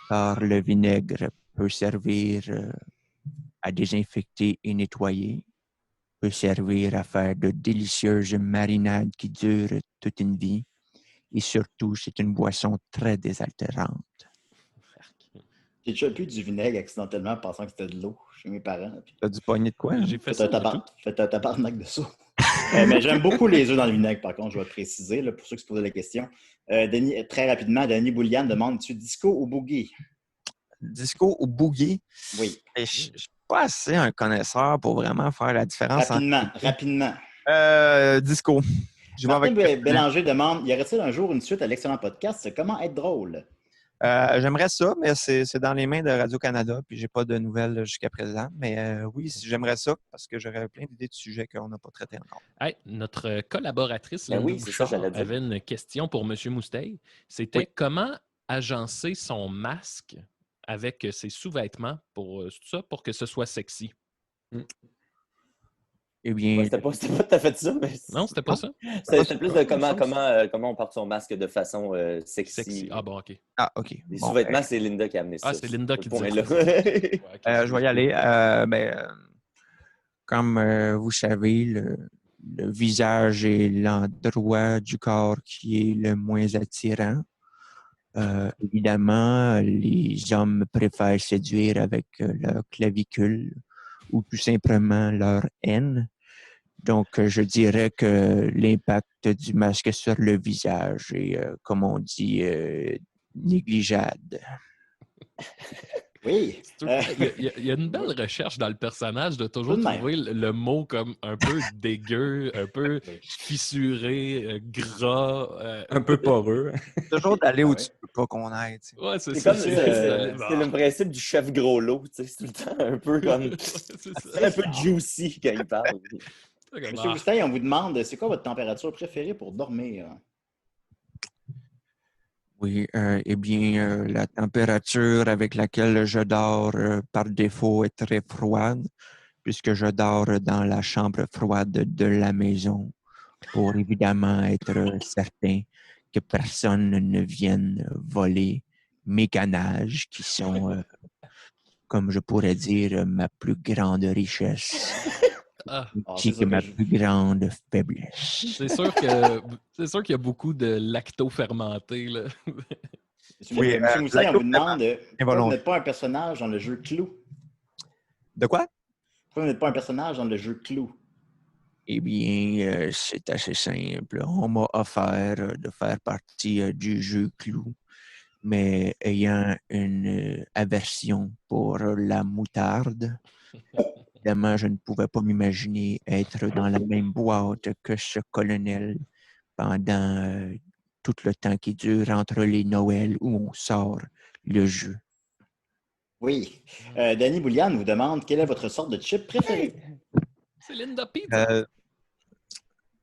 S5: Car le vinaigre peut servir à désinfecter et nettoyer, peut servir à faire de délicieuses marinades qui durent toute une vie. Et surtout, c'est une boisson très désaltérante.
S2: J'ai déjà bu du vinaigre accidentellement pensant que c'était de l'eau chez mes parents.
S5: T'as du poignet de quoi?
S1: J'ai fait ça.
S2: Faites un tabarnak de ça. Mais j'aime beaucoup les œufs dans le vinaigre, par contre, je vais préciser, là, pour ceux qui se posaient la question. Très rapidement, Denis Bouliane demande, tu disco ou boogie?
S5: Disco ou boogie?
S2: Oui.
S5: Je ne suis pas assez un connaisseur pour vraiment faire la différence.
S2: Rapidement.
S5: Disco.
S2: Martin Bélanger demande, y aurait-il un jour une suite à l'excellent podcast Comment être drôle?
S5: J'aimerais ça, mais c'est dans les mains de Radio-Canada, puis j'ai pas de nouvelles jusqu'à présent. Mais oui, j'aimerais ça, parce que j'aurais plein d'idées de sujets qu'on n'a pas traités encore.
S1: Hey, notre collaboratrice Linda Bouchard avait une question pour M. Moustey. C'était comment agencer son masque avec ses sous-vêtements pour tout ça, pour que ce soit sexy?
S5: Eh bien...
S7: C'était pas tout à fait ça. Mais...
S1: Non, c'était pas ça?
S7: C'était plus de comment on porte son masque de façon sexy.
S1: Ah bon, OK.
S5: Ah, OK.
S7: Les sous-vêtements, c'est Linda qui a amené ça.
S1: Ah, c'est Linda qui dit ça.
S5: Je vais y aller. Comme vous savez, le visage est l'endroit du corps qui est le moins attirant. Évidemment, les hommes préfèrent séduire avec leur clavicule ou tout simplement leur haine. Donc, je dirais que l'impact du masque sur le visage est, comme on dit, négligeable.
S2: Oui.
S1: Il y a une belle recherche dans le personnage de toujours trouver le mot comme un peu dégueu, un peu fissuré, gras.
S3: Un peu poreux.
S5: Toujours d'aller où tu ne peux pas qu'on aille.
S1: Ouais, c'est
S7: le principe du chef gros lot. C'est tout le temps un peu comme... c'est un peu juicy quand il parle.
S2: Monsieur Moustey, on vous demande, c'est quoi votre température préférée pour dormir?
S5: Oui, la température avec laquelle je dors par défaut est très froide, puisque je dors dans la chambre froide de la maison pour évidemment être certain que personne ne vienne voler mes ganaches qui sont, comme je pourrais dire, ma plus grande richesse. Qui est ma plus grande faiblesse.
S1: C'est sûr qu'il y a beaucoup de lacto-fermenté. Là.
S2: Oui, M. Moustey, on vous demande pourquoi vous n'êtes pas un personnage dans le jeu Clou?
S5: De quoi?
S2: Pourquoi vous n'êtes pas un personnage dans le jeu Clou?
S5: Eh bien, c'est assez simple. On m'a offert de faire partie du jeu Clou, mais ayant une aversion pour la moutarde. Évidemment, je ne pouvais pas m'imaginer être dans la même boîte que ce colonel pendant tout le temps qui dure entre les Noëls où on sort le jeu.
S2: Oui. Denis Bouliane vous demande quelle est votre sorte de chip préférée?
S1: C'est Linda Pizza.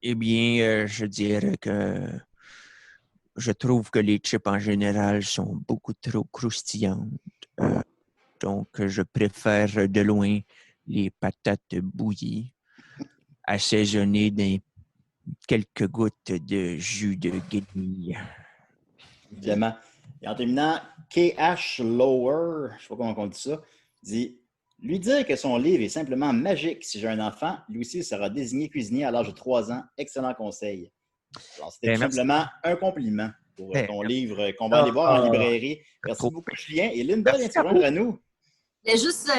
S5: Je dirais que je trouve que les chips en général sont beaucoup trop croustillantes. Donc, je préfère de loin les patates bouillies, assaisonnées d'un quelques gouttes de jus de guenille.
S2: Évidemment. Et en terminant, KH Lower, je ne sais pas comment on dit ça, dit « Lui dire que son livre est simplement magique si j'ai un enfant, lui aussi sera désigné cuisinier à l'âge de 3 ans. Excellent conseil. » Alors, c'était tout simplement un compliment pour ton livre qu'on va aller voir en librairie. Merci beaucoup, Julien. Et Linda vient de se joindre à nous.
S10: Je voulais juste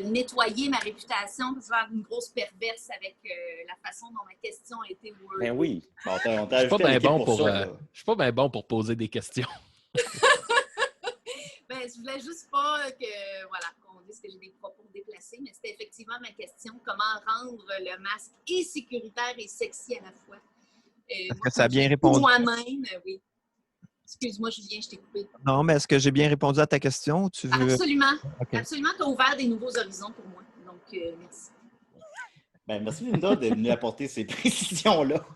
S10: nettoyer ma réputation pour faire une grosse perverse avec la façon dont ma question a été wordée.
S7: Ben oui.
S2: Bon, on t'a ajouté à l'équipe pour ça.
S1: Je suis pas bien bon pour poser des questions.
S10: Je voulais juste pas qu'on dise que j'ai des propos déplacés, mais c'était effectivement ma question. Comment rendre le masque et sécuritaire et sexy à la fois?
S5: Est-ce que ça a bien répondu?
S10: Moi-même, oui. Excuse-moi, Julien, je t'ai coupé.
S5: Non, mais est-ce que j'ai bien répondu à ta question? Tu veux...
S10: Absolument.
S5: Okay.
S10: Absolument, tu as ouvert des nouveaux horizons pour moi. Donc, merci.
S2: Merci, Linda, de nous apporter ces précisions-là.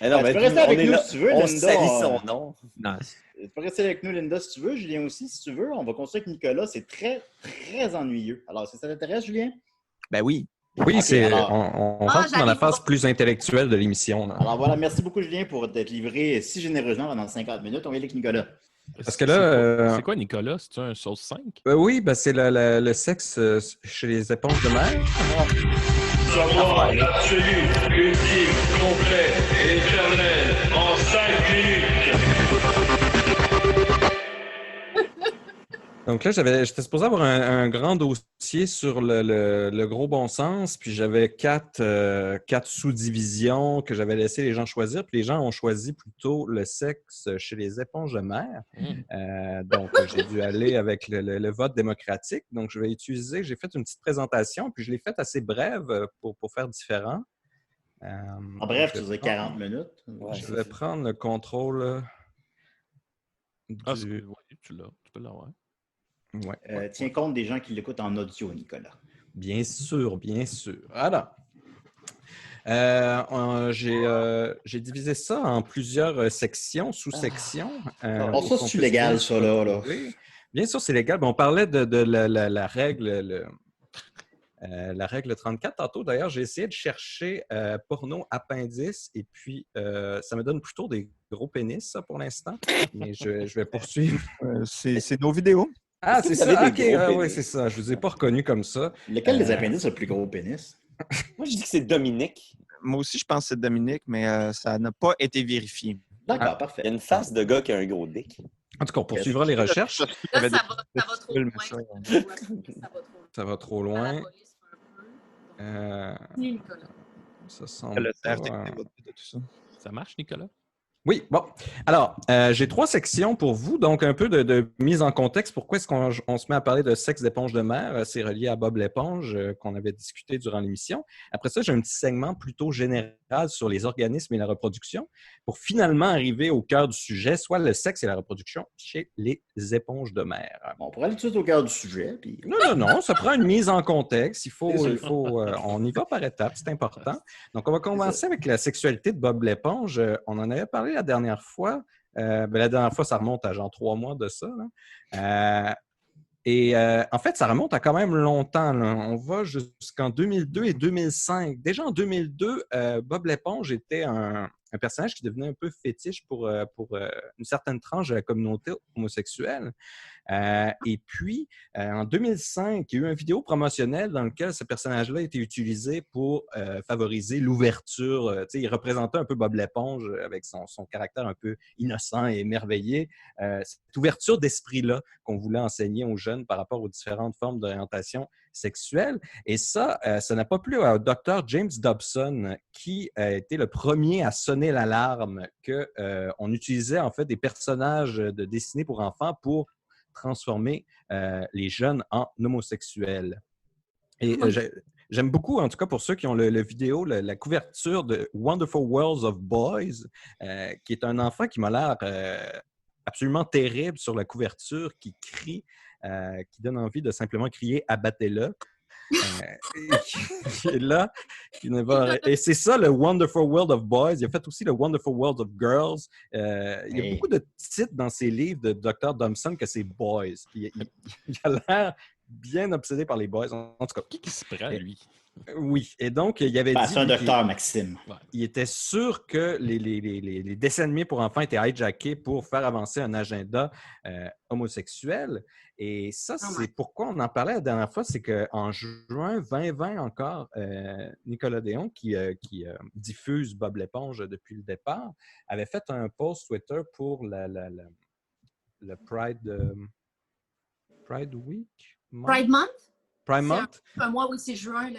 S7: Non,
S2: tu peux rester avec nous si tu veux,
S7: on
S2: Linda.
S7: salit son nom.
S5: Non.
S2: Tu peux rester avec nous, Linda, si tu veux. Julien aussi, si tu veux. On va continuer avec Nicolas. C'est très, très ennuyeux. Alors, est-ce que ça t'intéresse, Julien?
S5: Ben oui.
S3: Oui,
S2: Okay,
S3: on rentre dans la phase plus intellectuelle de l'émission. Là.
S2: Alors voilà, merci beaucoup, Julien, pour t'être livré si généreusement pendant 50 minutes. On va y aller avec Nicolas.
S3: Parce que là.
S1: C'est quoi, Nicolas? C'est-tu un sauce 5?
S3: Oui, ben c'est le sexe chez les éponges de mer.
S6: Savoir l'absolu, ultime, complet, éternel, en 5 minutes.
S3: Donc là, j'étais supposé avoir un grand dossier sur le gros bon sens, puis j'avais quatre sous-divisions que j'avais laissé les gens choisir, puis les gens ont choisi plutôt le sexe chez les éponges de mer. Donc, j'ai dû aller avec le vote démocratique. Donc, j'ai fait une petite présentation, puis je l'ai faite assez brève pour faire différent.
S2: En bref, tu disais 40 minutes.
S3: Je vais prendre le contrôle
S1: Oui, tu peux l'avoir.
S2: Ouais. Tiens compte des gens qui l'écoutent en audio, Nicolas.
S3: Bien sûr, bien sûr. Alors, j'ai divisé ça en plusieurs sections, sous-sections.
S2: Ça, c'est légal, ça, là.
S3: Oui. Bien sûr, c'est légal. On parlait de la règle, la règle 34 tantôt. D'ailleurs, j'ai essayé de chercher porno appendice et puis ça me donne plutôt des gros pénis, ça, pour l'instant. Mais je vais poursuivre.
S5: C'est nos vidéos.
S3: Ah, c'est ça? OK, oui, c'est ça. Je ne vous ai pas reconnu comme ça.
S2: Lequel des appendices a le plus gros pénis?
S7: Moi, je dis que c'est Dominique.
S5: Moi aussi, je pense que c'est Dominique, mais ça n'a pas été vérifié.
S2: D'accord, parfait.
S7: Il y a une face de gars qui a un gros dick.
S3: En tout cas, on poursuivra les recherches.
S10: Là, ça va trop loin.
S3: Ça va trop loin.
S10: Nicolas.
S3: Ça semble pas,
S1: Ça marche, Nicolas?
S3: Oui, bon. Alors, j'ai 3 sections pour vous. Donc, un peu de mise en contexte. Pourquoi est-ce qu'on se met à parler de sexe d'éponge de mer? C'est relié à Bob l'éponge qu'on avait discuté durant l'émission. Après ça, j'ai un petit segment plutôt général sur les organismes et la reproduction pour finalement arriver au cœur du sujet, soit le sexe et la reproduction chez les éponges de mer.
S2: Bon, on pourrait aller tout de suite au cœur du sujet. Puis...
S3: Non, ça prend une mise en contexte. On y va par étapes, c'est important. Donc, on va commencer avec la sexualité de Bob l'éponge. On en avait parlé la dernière fois. La dernière fois, ça remonte à genre 3 mois de ça. En fait, ça remonte à quand même longtemps. Là. On va jusqu'en 2002 et 2005. Déjà en 2002, Bob l'éponge était un personnage qui devenait un peu fétiche pour une certaine tranche de la communauté homosexuelle. Et puis, en 2005, il y a eu une vidéo promotionnelle dans laquelle ce personnage-là a été utilisé pour favoriser l'ouverture. Il représentait un peu Bob l'éponge avec son caractère un peu innocent et émerveillé. Cette ouverture d'esprit-là qu'on voulait enseigner aux jeunes par rapport aux différentes formes d'orientation sexuelle. Et ça n'a pas plu au Dr. James Dobson, qui a été le premier à sonner l'alarme qu'on utilisait en fait des personnages de dessinés pour enfants pour transformer les jeunes en homosexuels. Et j'aime beaucoup, en tout cas pour ceux qui ont le vidéo, la couverture de Wonderful Worlds of Boys, qui est un enfant qui m'a l'air absolument terrible sur la couverture, qui crie, qui donne envie de simplement crier « abattez-le ». Et c'est ça le Wonderful World of Boys. Il a fait aussi le Wonderful World of Girls. Il y a beaucoup de titres dans ses livres de Dr. Dobson que c'est Boys. Il a l'air bien obsédé par les boys. En tout cas,
S1: qui se prend, lui?
S3: Oui, et donc il avait dit...
S2: C'est un docteur, Maxime.
S3: Il était sûr que les dessins animés pour enfants étaient hijackés pour faire avancer un agenda homosexuel. Et ça, c'est pourquoi on en parlait la dernière fois, c'est qu'en juin 2020 encore, Nicolas Déon, qui diffuse Bob l'éponge depuis le départ, avait fait un post Twitter pour le Pride Week?
S10: Pride Month?
S3: Pride Month?
S10: Un mois, oui, c'est juin.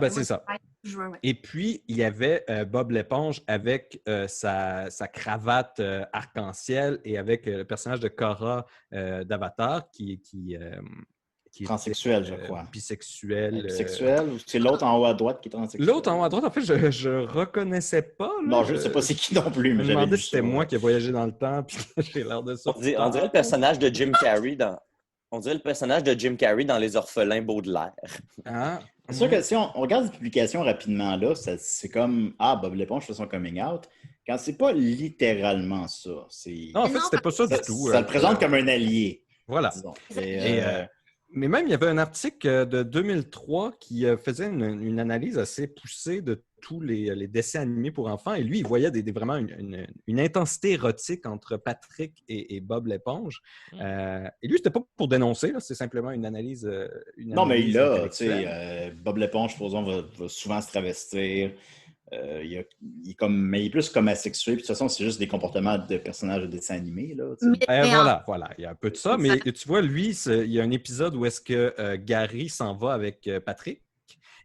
S3: C'est ça.
S10: Juin, ouais.
S3: Et puis, il y avait Bob l'éponge avec sa cravate arc-en-ciel et avec le personnage de Korra d'Avatar qui
S2: transsexuel, je crois.
S3: Bisexuel.
S2: Bisexuel, ou c'est l'autre en haut à droite qui est transsexuel?
S3: L'autre en haut à droite, en fait, je reconnaissais pas. Là.
S2: Non, je ne sais pas c'est qui non plus. Mais
S3: je me demandais si c'était moi qui ai voyagé dans le temps puis j'ai l'air de ça.
S7: On dirait le personnage de Jim Carrey dans... On dirait le personnage de Jim Carrey dans Les Orphelins Baudelaire.
S2: C'est sûr que si on regarde les publications rapidement, là, c'est comme « Ah, Bob l'éponge fait son coming out ». quand c'est pas littéralement ça.
S3: Non, en fait, c'était pas ça du tout.
S2: Ça le présente comme un allié.
S3: Voilà. Mais même, il y avait un article de 2003 qui faisait une analyse assez poussée de tous les dessins animés pour enfants. Et lui, il voyait vraiment une intensité érotique entre Patrick et Bob l'éponge. Et lui, c'était pas pour dénoncer, là, c'est simplement une analyse.
S2: Non, mais il a, tu sais, Bob l'éponge, supposons, va souvent se travestir. Il est plus comme asexué. Puis de toute façon, c'est juste des comportements de personnages de dessins animés. Là,
S3: voilà. Il y a un peu de ça. Mais tu vois, lui, il y a un épisode où est-ce que Gary s'en va avec Patrick.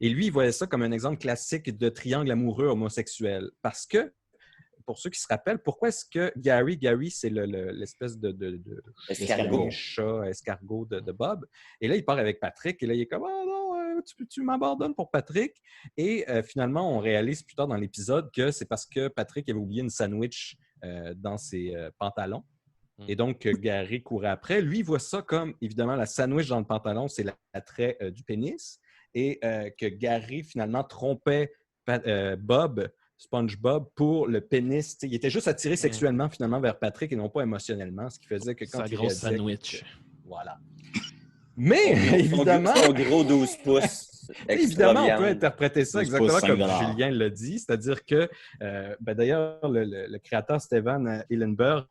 S3: Et lui, il voyait ça comme un exemple classique de triangle amoureux homosexuel. Parce que, pour ceux qui se rappellent, pourquoi est-ce que Gary, c'est l'espèce de chat escargot de Bob. Et là, il part avec Patrick. Et là, il est comme « Oh non, tu m'abandonnes pour Patrick. » Et finalement, on réalise plus tard dans l'épisode que c'est parce que Patrick avait oublié une sandwich dans ses pantalons. Et donc, Gary courait après. Lui, il voit ça comme, évidemment, la sandwich dans le pantalon, c'est l'attrait du pénis. Et que Gary, finalement, trompait Bob, SpongeBob, pour le pénis. T'sais, il était juste attiré sexuellement, finalement, vers Patrick et non pas émotionnellement, ce qui faisait que quand il
S1: grosse sandwich.
S3: Voilà. Mais, évidemment...
S7: Son gros 12 pouces.
S3: Évidemment, on peut interpréter ça exactement comme Julien l'a dit, c'est-à-dire que, d'ailleurs, le créateur Steven Hillenburg,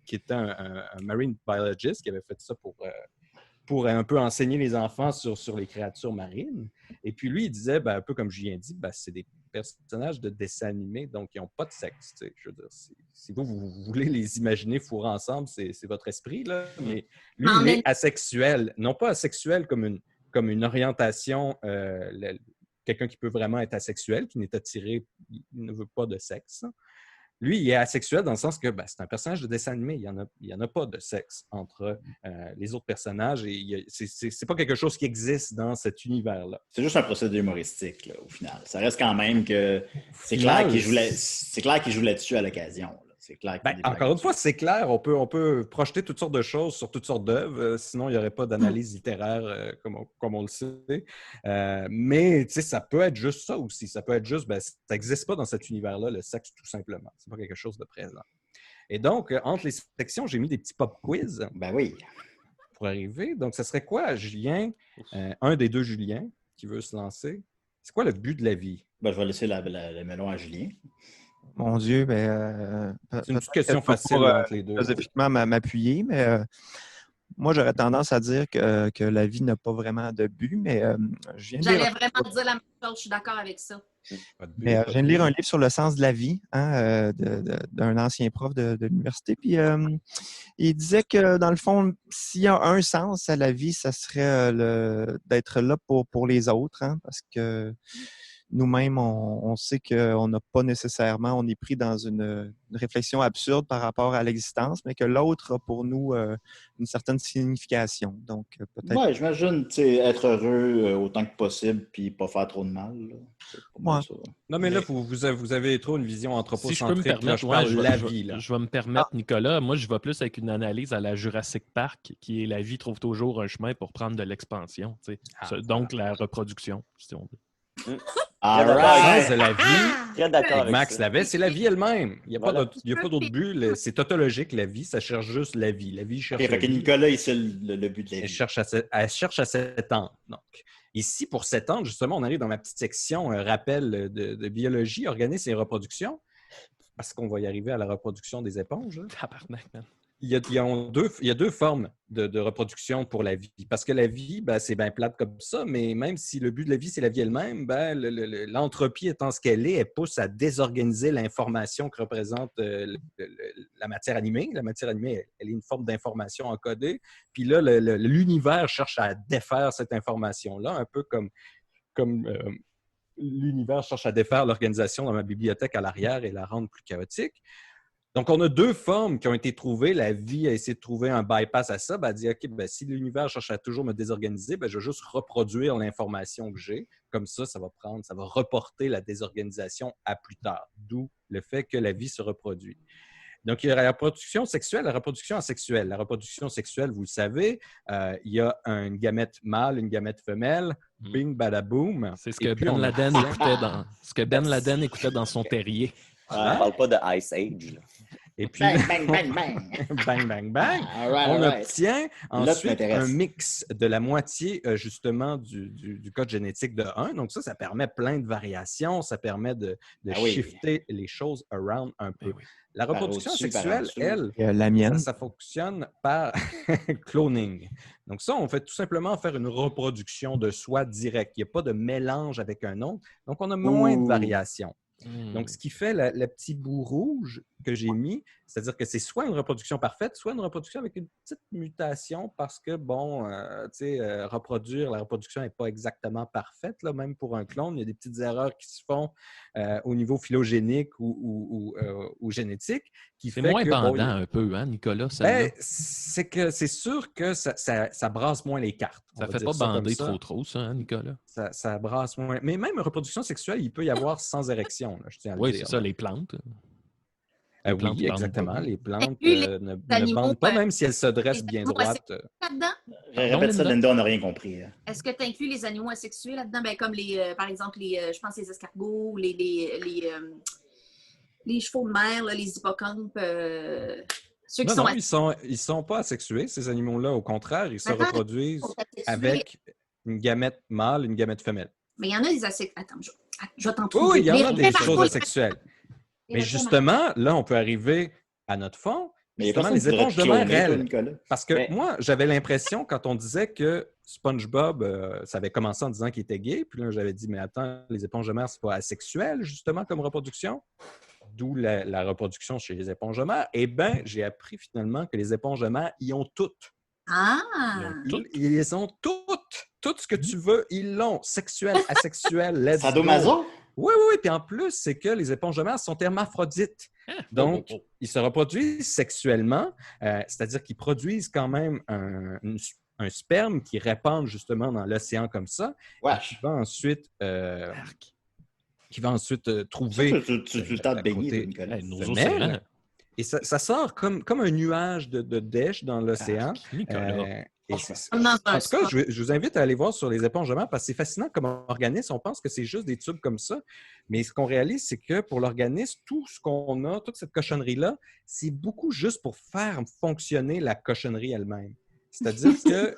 S3: qui était un marine biologist, qui avait fait ça pour un peu enseigner les enfants sur les créatures marines. Et puis lui, il disait, un peu comme Julien dit, c'est des personnages de dessins animés, donc ils n'ont pas de sexe. Je veux dire, si vous voulez les imaginer fourrés ensemble, c'est votre esprit, là. Mais lui, il est asexuel. Non pas asexuel comme une orientation, quelqu'un qui peut vraiment être asexuel, qui n'est attiré, il ne veut pas de sexe. Lui, il est asexuel dans le sens que c'est un personnage de dessin animé. Il n'y en a pas de sexe entre les autres personnages. Et c'est pas quelque chose qui existe dans cet univers-là.
S2: C'est juste un procédé humoristique, là, au final. Ça reste quand même que c'est clair qu'il joue là-dessus à l'occasion. Là. C'est clair
S3: encore une fois, c'est clair. On peut projeter toutes sortes de choses sur toutes sortes d'œuvres. Sinon, il n'y aurait pas d'analyse littéraire comme on le sait. Mais ça peut être juste ça aussi. Ça peut être juste, ça n'existe pas dans cet univers-là, le sexe, tout simplement. C'est pas quelque chose de présent. Et donc, entre les sections, j'ai mis des petits pop quiz.
S2: Ben oui.
S3: Pour arriver. Donc, ça serait quoi, Julien, un des deux Julien qui veut se lancer? C'est quoi le but de la vie?
S2: Je vais laisser le melon à Julien.
S5: Mon Dieu,
S3: c'est une question facile entre les deux.
S5: Philosophiquement, m'appuyer, mais moi, j'aurais tendance à dire que la vie n'a pas vraiment de but, mais
S10: j'allais vraiment dire la même chose, je suis d'accord avec ça.
S5: Mais je viens de lire un livre sur le sens de la vie d'un ancien prof de l'université, puis il disait que, dans le fond, s'il y a un sens à la vie, ça serait d'être là pour les autres, parce que nous-mêmes, on sait qu'on n'a pas nécessairement, on est pris dans une réflexion absurde par rapport à l'existence, mais que l'autre a pour nous une certaine signification. Donc, peut-être.
S2: Oui, j'imagine être heureux autant que possible puis pas faire trop de mal.
S3: Non, mais là, vous avez trop une vision anthropocentrique.
S1: Si je peux me permettre, je vais me permettre,
S3: Ah.
S1: Nicolas. Moi, je vais plus avec une analyse à la Jurassic Park, qui est la vie trouve toujours un chemin pour prendre de l'expansion. Donc, la reproduction, si on veut.
S3: De la vie.
S7: Très d'accord avec
S3: Max
S7: ça.
S3: l'avait, c'est la vie elle-même. Il n'y a pas d'autre but. C'est tautologique, la vie. Ça cherche juste la vie. La vie cherche.
S2: Fait que Nicolas, c'est le but de la vie.
S3: Elle cherche à s'étendre. Donc, ici, pour s'étendre, justement, on arrive dans ma petite section rappel de biologie, organisme et reproduction. Parce qu'on va y arriver à la reproduction des éponges.
S1: Tabarnak, man.
S3: Il y a deux formes de reproduction pour la vie. Parce que la vie, c'est bien plate comme ça, mais même si le but de la vie, c'est la vie elle-même, l'entropie étant ce qu'elle est, elle pousse à désorganiser l'information que représente la matière animée. La matière animée, elle est une forme d'information encodée. Puis là, l'univers cherche à défaire cette information-là, un peu comme l'univers cherche à défaire l'organisation dans ma bibliothèque à l'arrière et la rendre plus chaotique. Donc, on a deux formes qui ont été trouvées. La vie a essayé de trouver un bypass à ça. Elle dit, OK, si l'univers cherche à toujours me désorganiser, je vais juste reproduire l'information que j'ai. Comme ça va reporter la désorganisation à plus tard. D'où le fait que la vie se reproduit. Donc, il y a la reproduction sexuelle, la reproduction asexuelle. La reproduction sexuelle, vous le savez, il y a une gamète mâle, une gamète femelle. Bing, badaboum.
S1: C'est ce que Ben Laden écoutait dans son terrier.
S7: On ne parle pas de Ice Age. Là.
S3: Et puis,
S2: Bang, bang, bang, bang.
S3: bang, bang, bang.
S2: All right.
S3: Obtient ensuite
S2: m'intéresse.
S3: un mix de la moitié, justement, du code génétique de 1. Donc ça permet plein de variations. Ça permet de shifter les choses around un peu.
S1: Oui.
S3: La reproduction
S2: Par-dessus,
S3: sexuelle,
S2: par-en-dessous.
S3: elle,
S5: La mienne.
S3: ça fonctionne par cloning. Donc ça, on fait tout simplement faire une reproduction de soi directe. Il n'y a pas de mélange avec un autre. Donc, on a moins de variations. Donc, ce qui fait le petit bout rouge que j'ai mis, c'est-à-dire que c'est soit une reproduction parfaite, soit une reproduction avec une petite mutation parce que, la reproduction n'est pas exactement parfaite, là, même pour un clone. Il y a des petites erreurs qui se font au niveau phylogénique ou génétique.
S1: C'est moins bandant un peu, hein, Nicolas?
S3: C'est sûr que ça brasse moins les cartes.
S1: Ça ne fait pas bander trop, ça, hein, Nicolas?
S3: Ça brasse moins. Mais même reproduction sexuelle, il peut y avoir sans érection, là, je tiens à le dire.
S1: Oui, c'est ça, les plantes.
S3: Oui, exactement. Les plantes ne bandent pas, même si elles se dressent bien droites.
S2: Répète ça, Linda, on n'a rien compris.
S10: Est-ce que tu inclus les animaux asexués là-dedans? Ben, comme par exemple, je pense les escargots, les chevaux de mer, là, les hippocampes, ceux qui
S3: ils sont pas asexués, ces animaux-là. Au contraire, ils se reproduisent avec une gamète mâle, une gamète femelle.
S10: Mais il y en a des asexués. Attends, je vais t'en trouver.
S3: Oui, il y en a des choses asexuelles. Mais justement, là, on peut arriver à notre fond. Mais justement, les éponges de mer, elles. Parce que moi, j'avais l'impression, quand on disait que SpongeBob, ça avait commencé en disant qu'il était gay, puis là, j'avais dit, mais attends, les éponges de mer, c'est pas asexuel, justement, comme reproduction. D'où la reproduction chez les éponges de mer. Eh bien, j'ai appris finalement que les éponges de mer, ils ont toutes. Ils ont toutes. Tout ce que tu veux, ils l'ont. Sexuel, asexuel, let's go.
S2: Sadomaso?
S3: Oui. Puis en plus, c'est que les éponges de mer sont hermaphrodites. Donc, ils se reproduisent sexuellement, c'est-à-dire qu'ils produisent quand même un sperme qui répand justement dans l'océan comme ça. Qui va ensuite trouver...
S2: Tu tentes de baigner, Nicolas.
S1: Nos océans.
S3: Et ça sort comme un nuage de dèche dans l'océan. En tout cas, je vous invite à aller voir sur les éponges de mer parce que c'est fascinant comme organisme. On pense que c'est juste des tubes comme ça. Mais ce qu'on réalise, c'est que pour l'organisme, tout ce qu'on a, toute cette cochonnerie-là, c'est beaucoup juste pour faire fonctionner la cochonnerie elle-même. C'est-à-dire que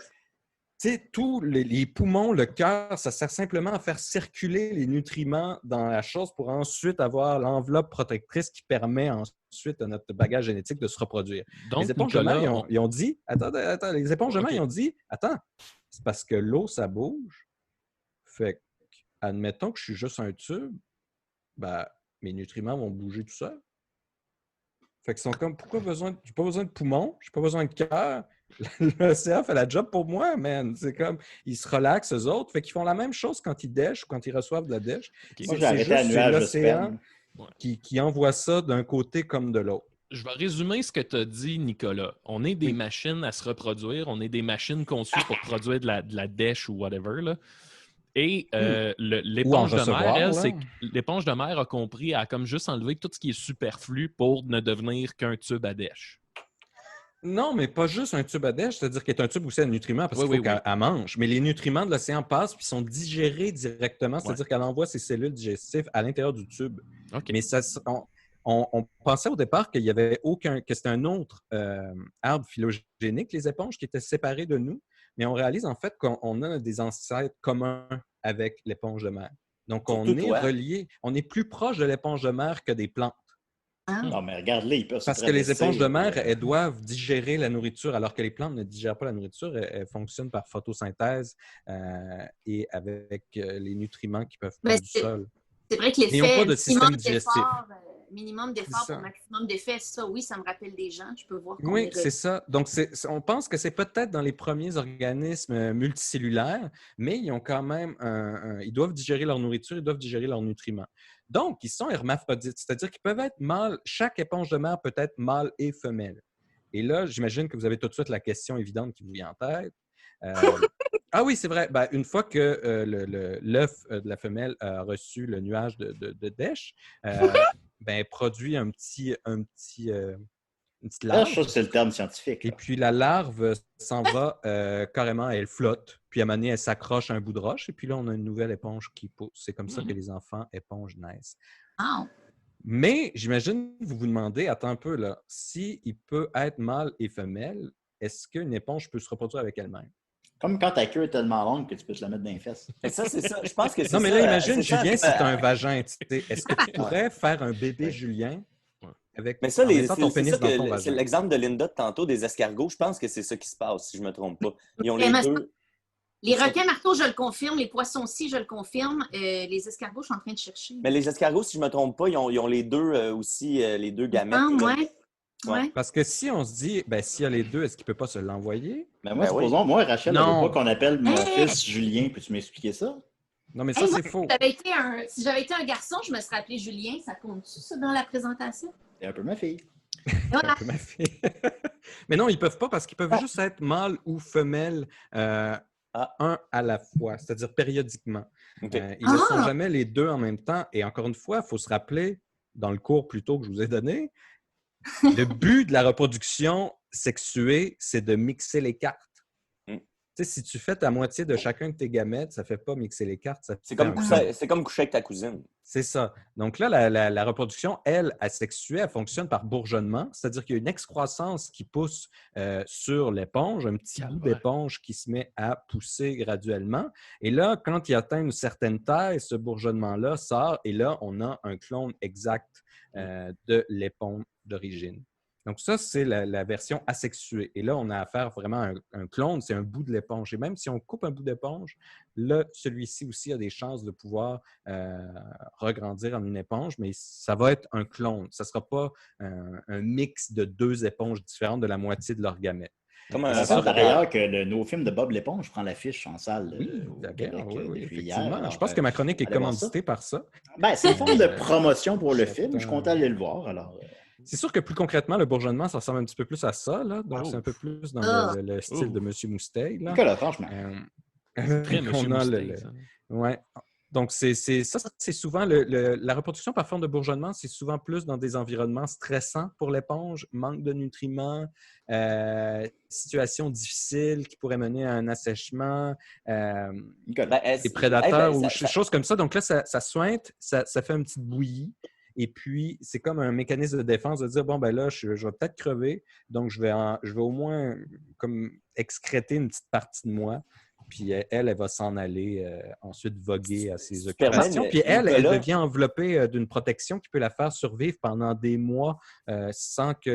S3: tous les poumons, le cœur, ça sert simplement à faire circuler les nutriments dans la chose pour ensuite avoir l'enveloppe protectrice qui permet ensuite à notre bagage génétique de se reproduire. Donc, les éponges de mer, ils ont dit, les éponges de mer, ils ont dit, c'est parce que l'eau, ça bouge. Fait admettons que je suis juste un tube, mes nutriments vont bouger tout seuls. Fait qu'ils sont comme, j'ai pas besoin de poumons, j'ai pas besoin de cœur. L'océan fait la job pour moi, man. C'est comme, ils se relaxent, eux autres. Fait qu'ils font la même chose quand ils dèchent ou quand ils reçoivent de la dèche.
S2: Moi, j'ai arrêté à nuage
S3: l'océan qui envoie ça d'un côté comme de l'autre.
S1: Je vais résumer ce que tu as dit, Nicolas. On est des machines à se reproduire. On est des machines conçues pour produire de la dèche ou whatever, là. Et l'éponge de mer, elle, c'est que l'éponge de mer a compris à comme juste enlever tout ce qui est superflu pour ne devenir qu'un tube à dèche.
S3: Non, mais pas juste un tube à dèche, c'est-à-dire qu'il y a un tube aussi à nutriments parce qu'il faut qu'elle mange. Mais les nutriments de l'océan passent et sont digérés directement, c'est-à-dire qu'elle envoie ses cellules digestives à l'intérieur du tube. Okay. Mais on pensait au départ qu'il y avait que c'était un autre arbre phylogénique, les éponges, qui étaient séparées de nous. Mais on réalise en fait qu'on a des ancêtres communs avec l'éponge de mer. Donc, on est reliés. On est plus proche de l'éponge de mer que des plantes.
S2: Non, mais regarde-les, ils peuvent se
S3: Parce que les éponges de mer, elles doivent digérer la nourriture, alors que les plantes ne digèrent pas la nourriture. Elles fonctionnent par photosynthèse et avec les nutriments qui peuvent prendre du sol.
S10: C'est vrai que l'effet
S3: ils n'ont pas de système digestif.
S10: Minimum d'effort pour maximum d'effet, ça, oui, ça me rappelle des gens. Je peux voir.
S3: Oui, c'est ça. Donc, on pense que c'est peut-être dans les premiers organismes multicellulaires, mais ils ont quand même ils doivent digérer leur nourriture, ils doivent digérer leurs nutriments. Donc, ils sont hermaphrodites, c'est-à-dire qu'ils peuvent être mâles. Chaque éponge de mer peut être mâle et femelle. Et là, j'imagine que vous avez tout de suite la question évidente qui vous vient en tête. Ah oui, c'est vrai. Une fois que l'œuf de la femelle a reçu le nuage de dèche, produit une petite larve.
S2: Je trouve que c'est le terme scientifique.
S3: Et puis, la larve s'en va carrément, elle flotte. Puis, à un moment donné, elle s'accroche à un bout de roche. Et puis là, on a une nouvelle éponge qui pousse. C'est comme ça que les enfants éponges naissent.
S10: Oh.
S3: Mais j'imagine que vous vous demandez, attends un peu, là, s'il peut être mâle et femelle, est-ce qu'une éponge peut se reproduire avec elle-même?
S2: Comme quand ta queue est tellement longue que tu peux te la mettre dans les fesses.
S7: Et ça, c'est ça. Je pense que c'est ça.
S3: Non, mais là, imagine,
S7: c'est ça.
S3: Julien, si tu as un vagin. Tu sais, est-ce que tu pourrais faire un bébé Julien avec
S7: Mais ça,
S3: en mettant ton
S7: c'est
S3: pénis
S7: ça
S3: dans ton
S7: c'est
S3: vagin?
S7: l'exemple de Linda de tantôt des escargots. Je pense que c'est ça qui se passe, si je ne me trompe pas. Ils ont les deux.
S10: Les requins marteaux, je le confirme. Les poissons aussi, je le confirme. Les escargots, je suis en train de chercher.
S7: Mais les escargots, si je ne me trompe pas, ils ont les deux aussi, les deux gamètes.
S10: Ouais.
S3: Parce que si on se dit, ben s'il y a les deux, est-ce qu'il ne peut pas se l'envoyer?
S2: Ben moi, supposons, moi, Rachel, elle ne veut pas qu'on appelle mon fils Julien. Peux-tu m'expliquer ça?
S3: Non, mais ça, c'est faux.
S10: Si j'avais été un garçon, je me serais appelé Julien. Ça compte-tu, ça, dans la présentation?
S2: C'est un peu ma fille.
S10: Voilà.
S3: Un peu ma fille. Mais non, ils ne peuvent pas parce qu'ils peuvent juste être mâle ou femelle un à la fois, c'est-à-dire périodiquement.
S7: Okay.
S3: Ils ne sont jamais les deux en même temps. Et encore une fois, il faut se rappeler, dans le cours plus tôt que je vous ai donné, le but de la reproduction sexuée, c'est de mixer les cartes. Tu sais, si tu fais ta moitié de chacun de tes gamètes, ça ne fait pas mixer les cartes.
S7: C'est comme coucher avec ta cousine.
S3: C'est ça. Donc là, la reproduction, elle, asexuée, elle fonctionne par bourgeonnement, c'est-à-dire qu'il y a une excroissance qui pousse sur l'éponge, un petit bout d'éponge qui se met à pousser graduellement. Et là, quand il atteint une certaine taille, ce bourgeonnement-là sort et là, on a un clone exact de l'éponge d'origine. Donc ça, c'est la version asexuée. Et là, on a affaire vraiment à un clone, c'est un bout de l'éponge. Et même si on coupe un bout d'éponge, là, celui-ci aussi a des chances de pouvoir regrandir en une éponge, mais ça va être un clone. Ça ne sera pas un mix de deux éponges différentes de la moitié de leur gamète.
S2: Comme on pense d'ailleurs que le nouveau film de Bob l'éponge prend l'affiche en salle au Québec depuis hier. Alors,
S3: je pense que ma chronique est commanditée par ça.
S2: Ben, c'est une forme de promotion pour le film. Je suis content d'aller le voir. Alors,
S3: c'est sûr que plus concrètement, le bourgeonnement, ça ressemble un petit peu plus à ça. Là. Donc, c'est un peu plus dans le style de M. Mousteil. Là.
S2: Nicolas, franchement.
S1: C'est très M. Mousteil.
S3: Ouais. Donc, c'est souvent la reproduction par forme de bourgeonnement, c'est souvent plus dans des environnements stressants pour l'éponge, manque de nutriments, situation difficile qui pourrait mener à un assèchement, des prédateurs ou choses comme ça. Donc là, ça sointe, ça fait une petite bouillie. Et puis, c'est comme un mécanisme de défense de dire, bon, ben là, je vais peut-être crever, donc je vais au moins comme excréter une petite partie de moi. Puis elle va s'en aller ensuite voguer à ses occupations. Puis elle devient enveloppée d'une protection qui peut la faire survivre pendant des mois sans que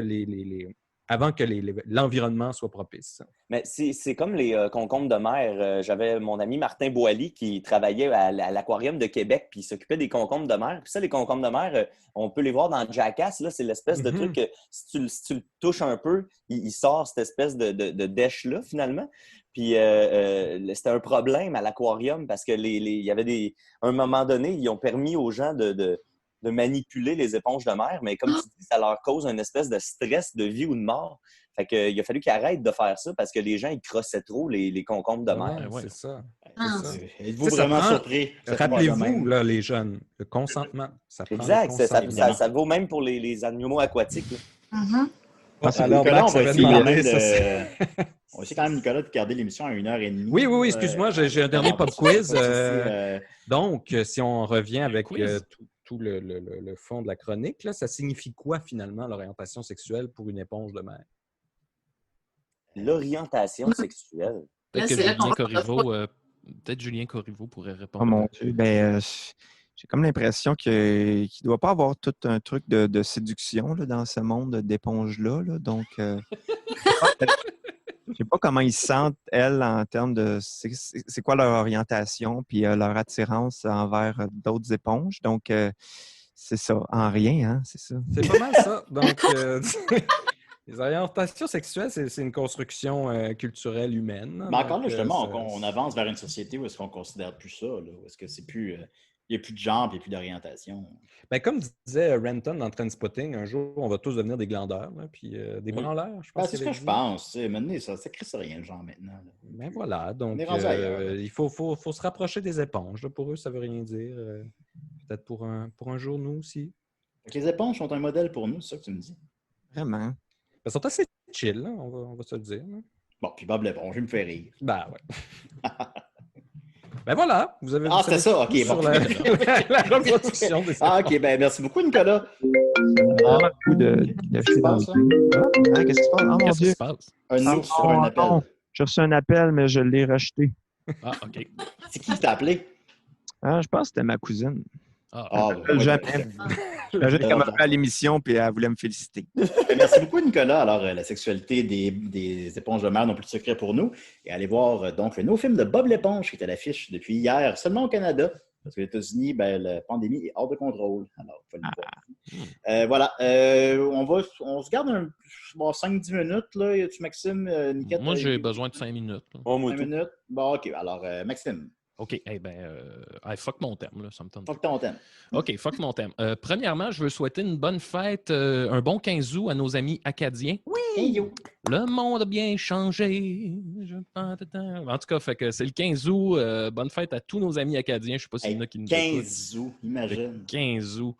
S3: avant que l'environnement soit propice.
S7: Mais c'est comme les concombres de mer. J'avais mon ami Martin Boily qui travaillait à l'Aquarium de Québec puis il s'occupait des concombres de mer. Puis ça, les concombres de mer, on peut les voir dans Jackass. Là, c'est l'espèce de truc que si tu le touches un peu, il sort cette espèce de dèche-là, finalement. Puis c'était un problème à l'aquarium parce que il y avait à un moment donné, ils ont permis aux gens de manipuler les éponges de mer, mais comme tu dis, ça leur cause une espèce de stress de vie ou de mort. Fait qu'il a fallu qu'ils arrêtent de faire ça parce que les gens, ils crossaient trop les concombres de mer.
S3: Ouais, c'est ça.
S2: Êtes-vous vraiment surpris?
S3: Rappelez-vous, là, les jeunes, le consentement.
S7: Exact. Ça vaut même pour les animaux aquatiques.
S2: Alors, Nicolas, on va essayer quand même, Nicolas, de garder l'émission à 1h30.
S3: Oui, excuse-moi, j'ai un dernier pop quiz. Donc, si on revient avec tout le fond de la chronique, là, ça signifie quoi finalement l'orientation sexuelle pour une éponge de mer?
S7: L'orientation sexuelle?
S1: Peut-être Julien Corriveau pourrait répondre.
S5: Oh mon Dieu, j'ai comme l'impression qu'il ne doit pas avoir tout un truc de séduction là, dans ce monde d'éponges-là. Là. Donc, je ne sais pas comment ils se sentent, elles, en termes de c'est quoi leur orientation puis leur attirance envers d'autres éponges. Donc, c'est ça, en rien, hein, c'est ça.
S3: C'est pas mal ça. Donc, les orientations sexuelles, c'est une construction culturelle humaine.
S2: Mais encore là, justement, on avance vers une société où est-ce qu'on ne considère plus ça, là, où est-ce que c'est plus... il n'y a plus de genre et il n'y a plus d'orientation.
S3: Ben, comme disait Renton dans Trainspotting, un jour, on va tous devenir des glandeurs, là, puis des branleurs, je pense.
S2: C'est ce que je pense. Maintenant, ça ne crée rien, le genre, maintenant. Là.
S3: Ben voilà, donc il faut se rapprocher des éponges. Là. Pour eux, ça ne veut rien dire. Peut-être pour un jour, nous aussi.
S2: Les éponges sont un modèle pour nous, c'est ça que tu me dis?
S5: Vraiment.
S3: Ils sont assez chill, là, on va se le dire. Là.
S2: Bon, puis Bob l'éponge, il me fait rire.
S3: Ben ouais. Ben voilà, vous avez...
S2: Ah, c'était ça, OK.
S3: Sur
S2: Bon.
S3: la reproduction de
S2: Ah, OK, ben merci beaucoup, Nicolas.
S5: Vraiment le coup de
S2: Qu'est-ce qui se passe, là?
S5: Qu'est-ce qui se passe? Oh mon
S1: Qu'est-ce qui
S5: Dieu!
S1: se passe?
S2: Un autre sur un appel.
S5: Non. J'ai reçu un appel, mais je l'ai rejeté.
S1: Ah, OK.
S2: C'est qui t'a appelé?
S5: Ah, je pense que c'était ma cousine.
S2: Ah,
S5: Elle
S2: ouais,
S5: jamais. J'imagine qu'elle m'a appelé à l'émission et elle voulait me féliciter.
S2: Merci beaucoup, Nicolas. Alors, la sexualité des éponges de mer n'ont plus de secret pour nous. Et allez voir donc le nouveau film de Bob l'éponge qui est à l'affiche depuis hier, seulement au Canada. Parce que les États-Unis, la pandémie est hors de contrôle. Alors, il faut le voir. Voilà. On se garde 5-10 minutes. Là. Y a-tu Maxime, Niquette?
S1: Moi, j'ai besoin de 5 minutes.
S2: 5 minutes? Bon, OK. Alors, Maxime.
S1: OK. Eh bien, fuck mon thème, là, ça me tente.
S2: Fuck ton thème.
S1: OK, fuck mon thème. Premièrement, je veux souhaiter une bonne fête, un bon 15 août à nos amis acadiens.
S2: Oui!
S1: Le monde a bien changé. En tout cas, fait que c'est le 15 août. Bonne fête à tous nos amis acadiens. Je ne sais pas s'il y en a qui nous
S2: 15 août, imagine.
S1: Le 15 août.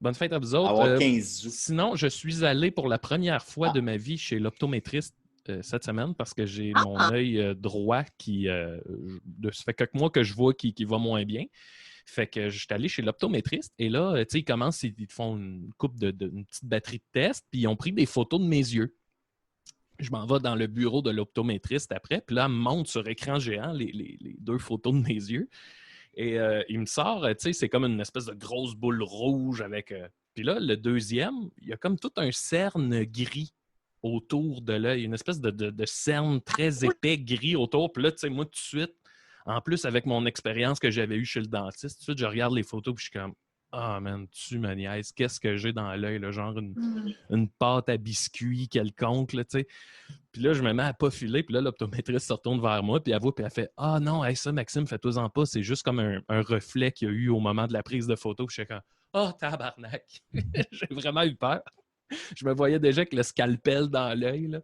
S1: Bonne fête à vous autres.
S2: Avoir 15 août.
S1: Sinon, je suis allé pour la première fois de ma vie chez l'optométriste cette semaine parce que j'ai mon œil droit qui... ça fait quelques mois que je vois qui va moins bien. Fait que je suis allé chez l'optométriste et là, tu sais, ils commencent, ils te font une petite batterie de tests, puis ils ont pris des photos de mes yeux. Je m'en vais dans le bureau de l'optométriste après, puis là, elle me montre sur écran géant les 2 photos de mes yeux. Et il me sort, tu sais, c'est comme une espèce de grosse boule rouge avec... Puis là, le deuxième, il y a comme tout un cerne gris autour de l'œil, une espèce de cerne très épais gris autour. Puis là, tu sais, moi, tout de suite, en plus, avec mon expérience que j'avais eue chez le dentiste, tout de suite, je regarde les photos puis je suis comme « Ah, man, tu me niaises, qu'est-ce que j'ai dans l'œil? » Genre une pâte à biscuits quelconque, là, tu sais. Puis là, je me mets à pas filer, puis là, l'optométriste se retourne vers moi, puis elle voit, puis elle fait « Ah non, hey, ça, Maxime, fais-toi-en pas, c'est juste comme un reflet qu'il y a eu au moment de la prise de photo. » Puis je suis comme « Oh, tabarnak! » J'ai vraiment eu peur. Je me voyais déjà avec le scalpel dans l'œil, là.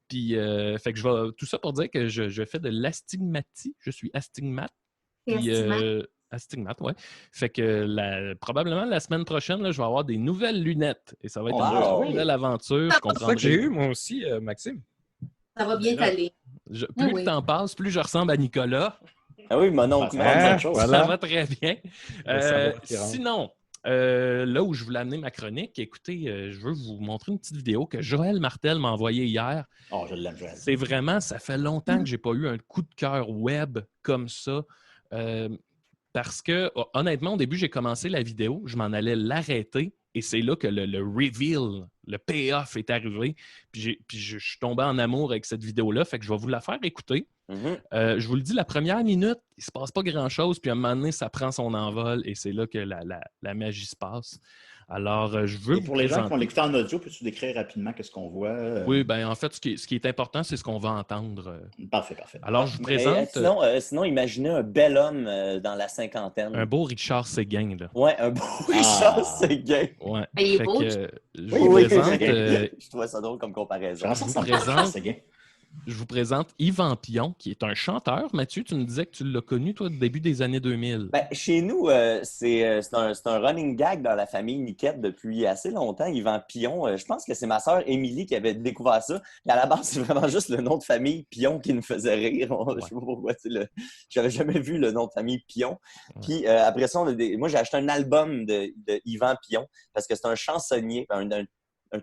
S1: Puis, fait que je vais... Tout ça pour dire que je fais de l'astigmatie. Je suis astigmate. Puis, astigmate, ouais. Fait que probablement la semaine prochaine, là, je vais avoir des nouvelles lunettes. Et ça va être une nouvelle aventure.
S3: C'est ça que j'ai eu, moi aussi, Maxime.
S10: Ça va bien t'aller.
S1: Plus le temps passe, plus je ressemble à Nicolas.
S7: Ah oui, mon oncle.
S1: Ça va très bien. Sinon... là où je voulais amener ma chronique, écoutez, je veux vous montrer une petite vidéo que Joël Martel m'a envoyée hier.
S2: Oh, je l'aime, Joël.
S1: C'est vraiment, ça fait longtemps que je n'ai pas eu un coup de cœur web comme ça. Parce que, honnêtement, au début, j'ai commencé la vidéo, je m'en allais l'arrêter et c'est là que le reveal, le payoff est arrivé. Puis je suis tombé en amour avec cette vidéo-là, fait que je vais vous la faire écouter. Je vous le dis, la première minute, il ne se passe pas grand-chose, puis à un moment donné, ça prend son envol et c'est là que la magie se passe. Alors, je veux.
S2: Et pour les gens qui vont l'écouter en audio, peux-tu décrire rapidement qu'est-ce qu'on voit?
S1: Oui, bien, en fait, ce qui est important, c'est ce qu'on va entendre.
S2: Parfait.
S1: Alors, je vous présente.
S7: Sinon, imaginez un bel homme dans la cinquantaine.
S1: Un beau Richard Séguin, là.
S7: Ouais, un beau Richard Séguin.
S1: Ouais.
S10: Il est beau.
S1: Je vous présente.
S7: Je trouve ça drôle comme comparaison.
S1: Je vous présente Yvan Pion, qui est un chanteur. Mathieu, tu me disais que tu l'as connu, toi, au début des années 2000.
S7: Ben, chez nous, c'est un running gag dans la famille Niquette depuis assez longtemps, Yvan Pion. Je pense que c'est ma sœur Émilie qui avait découvert ça. Et à la base, c'est vraiment juste le nom de famille Pion qui nous faisait rire. Je sais pas pourquoi. J'avais jamais vu le nom de famille Pion. Puis après ça, moi, j'ai acheté un album de Yvan Pion parce que c'est un chansonnier, un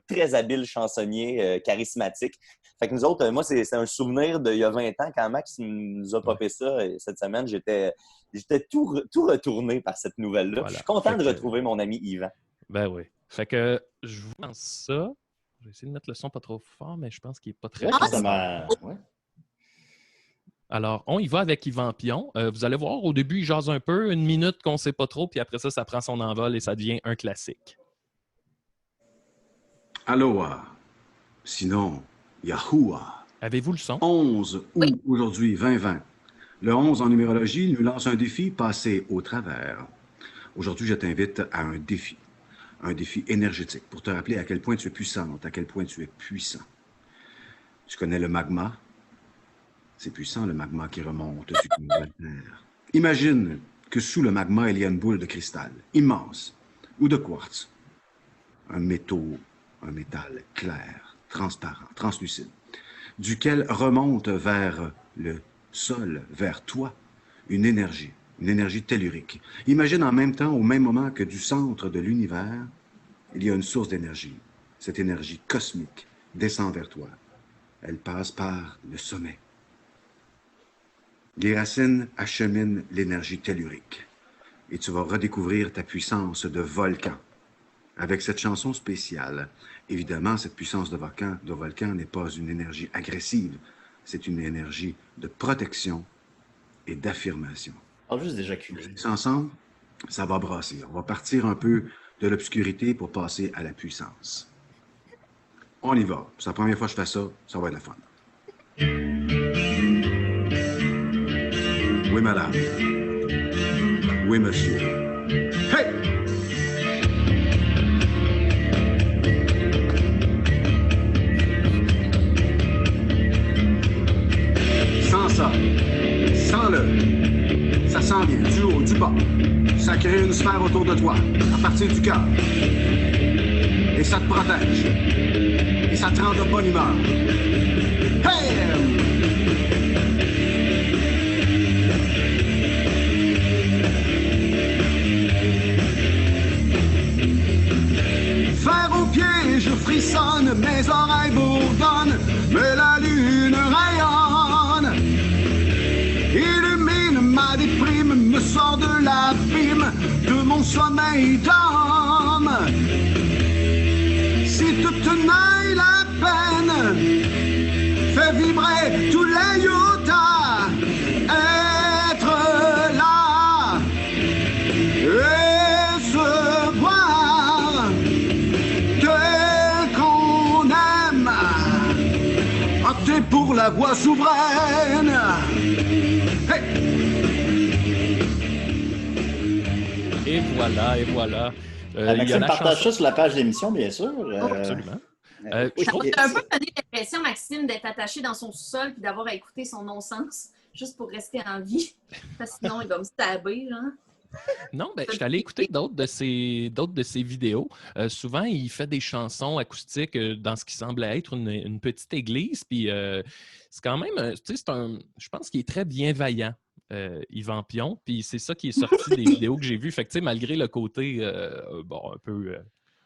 S7: très habile chansonnier charismatique. Fait que nous autres, moi, c'est un souvenir d'il y a 20 ans quand Max nous a popé ça cette semaine. J'étais tout retourné par cette nouvelle-là. Voilà. Je suis content de retrouver mon ami Yvan.
S1: Ben oui. Fait que je vous lance ça. Je vais essayer de mettre le son pas trop fort, mais je pense qu'il n'est pas très fort. Alors, on y va avec Yvan Pion. Vous allez voir, au début, il jase un peu, 1 minute qu'on ne sait pas trop, puis après ça, ça prend son envol et ça devient un classique.
S11: Aloha. Sinon, Yahoua.
S1: Avez-vous le son?
S11: 11 août aujourd'hui, 2020. Le 11 en numérologie nous lance un défi passé au travers. Aujourd'hui, je t'invite à un défi énergétique pour te rappeler à quel point tu es puissante, à quel point tu es puissant. Tu connais le magma? C'est puissant, le magma qui remonte du nouvelle terre. Imagine que sous le magma, il y a une boule de cristal, immense, ou de quartz. Un métal clair, transparent, translucide, duquel remonte vers le sol, vers toi, une énergie tellurique. Imagine en même temps, au même moment que du centre de l'univers, il y a une source d'énergie. Cette énergie cosmique descend vers toi. Elle passe par le sommet. Les racines acheminent l'énergie tellurique et tu vas redécouvrir ta puissance de volcan. Avec cette chanson spéciale, évidemment, cette puissance de volcan n'est pas une énergie agressive, c'est une énergie de protection et d'affirmation.
S2: On va juste d'éjaculer.
S11: Ensemble, ça va brasser. On va partir un peu de l'obscurité pour passer à la puissance. On y va. C'est la première fois que je fais ça, ça va être le fun. Oui, madame. Oui, monsieur. Hey! Sans ça, sans-le, ça s'en vient du haut, du bas. Ça crée une sphère autour de toi, à partir du cœur. Et ça te protège. Et ça te rend de bonne humeur. Hey! Fer aux pieds, je frissonne, mes oreilles bourdonnent, mais la lune rayonne. Illumine ma déprime, me sort de l'abîme de mon sommeil d'homme. Si toute n'aille la peine, fais vibrer tous les yotas, être là et se voir tel qu'on aime, opter pour la voie souveraine. Hey!
S1: Et voilà, et voilà.
S2: Maxime partage ça sur la page d'émission, bien sûr.
S1: Absolument.
S10: Ça m'a un peu donné l'impression, Maxime, d'être attaché dans son sous-sol et d'avoir à écouter son non-sens juste pour rester en vie. Parce que sinon, il va me stabber, genre.
S1: Non, ben, je suis allé écouter d'autres de ses vidéos. Souvent, il fait des chansons acoustiques dans ce qui semble être une petite église. Puis c'est quand même, tu sais, je pense qu'il est très bienveillant, Yvan Pion. Puis c'est ça qui est sorti des vidéos que j'ai vues. Fait que, tu sais, malgré le côté, bon, un peu,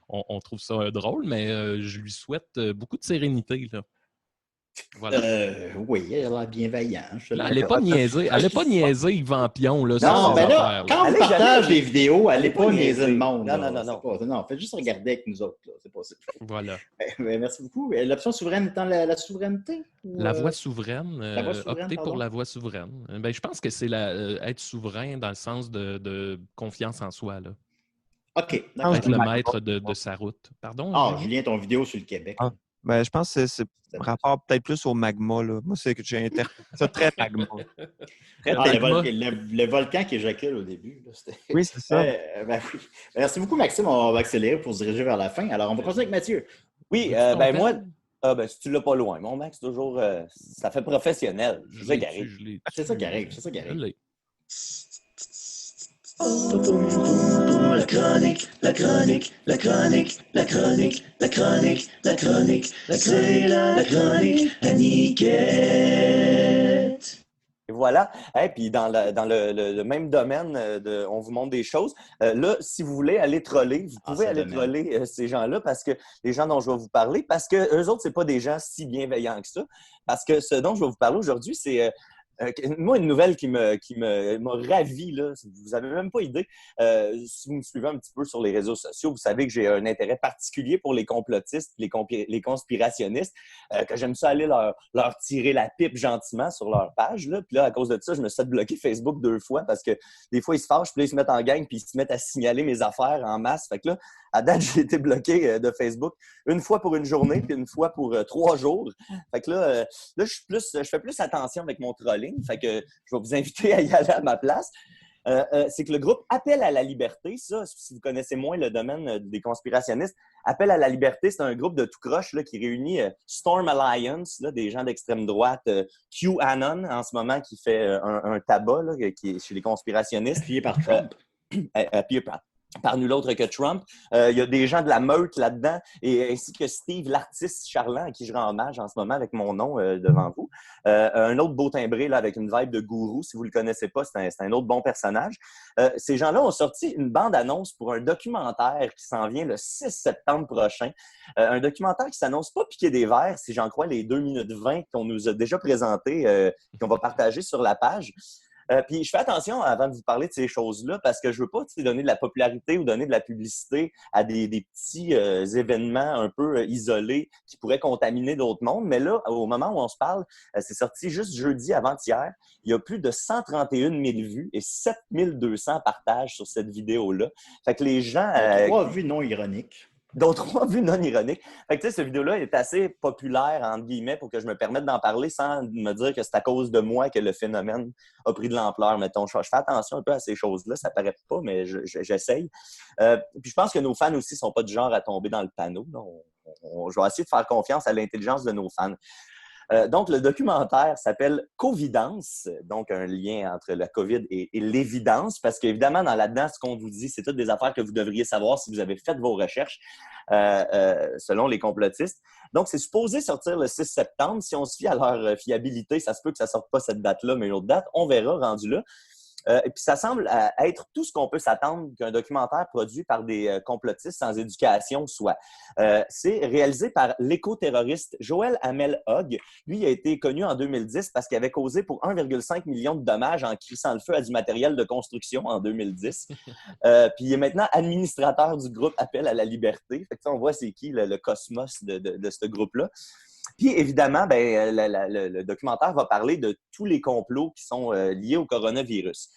S1: on trouve ça drôle, mais je lui souhaite beaucoup de sérénité, là. Voilà.
S2: Oui, elle a l'air bienveillant.
S1: Elle n'est pas niaisée. Elle n'est pas niaisée, Yvan Pion. Là,
S2: non, mais là, quand on partage des vidéos, elle n'est pas niaiser le monde.
S7: Non.
S2: Faites juste regarder avec nous autres. C'est pas ça.
S1: Voilà.
S2: Merci beaucoup. L'option souveraine étant la souveraineté?
S1: La voie souveraine. Opter pour la voie souveraine. Ben, je pense que c'est être souverain dans le sens de confiance en soi. Là.
S2: OK.
S1: Être le maître de sa route. Pardon?
S2: Julien, ton vidéo sur le Québec.
S5: Ben, je pense que c'est rapport peut-être plus au magma. Là. Moi, c'est que j'ai interprété ça très magma.
S2: Le volcan qui éjacule au début. Là,
S5: oui, c'est ça.
S2: Ben, oui. Merci beaucoup, Maxime. On va accélérer pour se diriger vers la fin. Alors, on va continuer avec Mathieu.
S7: Oui, moi, si tu l'as pas loin, mon Max, toujours, ça fait professionnel. C'est ça qui arrive.
S2: C'est ça qui arrive.
S6: La chronique, c'est la chronique à Niquette.
S7: Et voilà. Et puis dans le même domaine, on vous montre des choses. Là, si vous voulez aller troller, vous pouvez aller troller ces gens-là, parce que les gens dont je vais vous parler, parce que eux autres, c'est pas des gens si bienveillants que ça. Parce que ce dont je vais vous parler aujourd'hui, c'est moi, une nouvelle qui m'a ravi, là, vous n'avez même pas idée. Si vous me suivez un petit peu sur les réseaux sociaux, vous savez que j'ai un intérêt particulier pour les complotistes, les conspirationnistes, que j'aime ça aller leur tirer la pipe gentiment sur leur page. Là. Puis là, à cause de ça, je me suis fait bloquer Facebook 2 fois parce que des fois, ils se fâchent, puis là, ils se mettent en gang, puis ils se mettent à signaler mes affaires en masse. Fait que là, à date, j'ai été bloqué de Facebook une fois pour une journée, puis une fois pour 3 jours. Fait que là, je fais plus attention avec mon trolling. Fait que je vais vous inviter à y aller à ma place. C'est que le groupe Appel à la liberté, ça, si vous connaissez moins le domaine des conspirationnistes, Appel à la liberté, c'est un groupe de tout croche là, qui réunit Storm Alliance, là, des gens d'extrême droite, QAnon en ce moment, qui fait un tabac là, qui est chez les conspirationnistes.
S2: Appuyé par Trump.
S7: Appuyé par par nul autre que Trump. Il y a des gens de la meute là-dedans, et ainsi que Steve, l'artiste charlant, à qui je rends hommage en ce moment avec mon nom devant vous. Un autre beau timbré là, avec une vibe de gourou, si vous ne le connaissez pas, c'est un autre bon personnage. Ces gens-là ont sorti une bande-annonce pour un documentaire qui s'en vient le 6 septembre prochain. Un documentaire qui s'annonce pas piqué des verres, si j'en crois les 2 minutes 20 qu'on nous a déjà présentés, qu'on va partager sur la page. Puis je fais attention avant de vous parler de ces choses-là parce que je veux pas donner de la popularité ou donner de la publicité à des petits événements un peu isolés qui pourraient contaminer d'autres mondes. Mais là, au moment où on se parle, c'est sorti juste jeudi avant-hier. Il y a plus de 131 000 vues et 7 200 partages sur cette vidéo-là. Fait que les gens...
S2: 3 vues non ironiques.
S7: dont 3 vues non ironiques. Fait que, tu sais, cette vidéo-là est assez populaire, entre guillemets, pour que je me permette d'en parler sans me dire que c'est à cause de moi que le phénomène a pris de l'ampleur. Mettons, je fais attention un peu à ces choses-là. Ça paraît pas, mais j'essaye. Puis je pense que nos fans aussi sont pas du genre à tomber dans le panneau. Je vais essayer de faire confiance à l'intelligence de nos fans. Donc, le documentaire s'appelle Covidence, donc un lien entre la COVID et l'évidence, parce qu'évidemment, là-dedans, ce qu'on vous dit, c'est toutes des affaires que vous devriez savoir si vous avez fait vos recherches, selon les complotistes. Donc, c'est supposé sortir le 6 septembre. Si on se fie à leur fiabilité, ça se peut que ça ne sorte pas cette date-là, mais une autre date. On verra rendu là. Et puis, ça semble être tout ce qu'on peut s'attendre qu'un documentaire produit par des complotistes sans éducation soit. C'est réalisé par l'éco-terroriste Joël Hamel Hogg. Lui, il a été connu en 2010 parce qu'il avait causé pour 1,5 million de dommages en crissant le feu à du matériel de construction en 2010. Puis, il est maintenant administrateur du groupe Appel à la liberté. Fait que, on voit c'est qui le cosmos de ce groupe-là. Puis, évidemment, le documentaire va parler de tous les complots qui sont liés au coronavirus.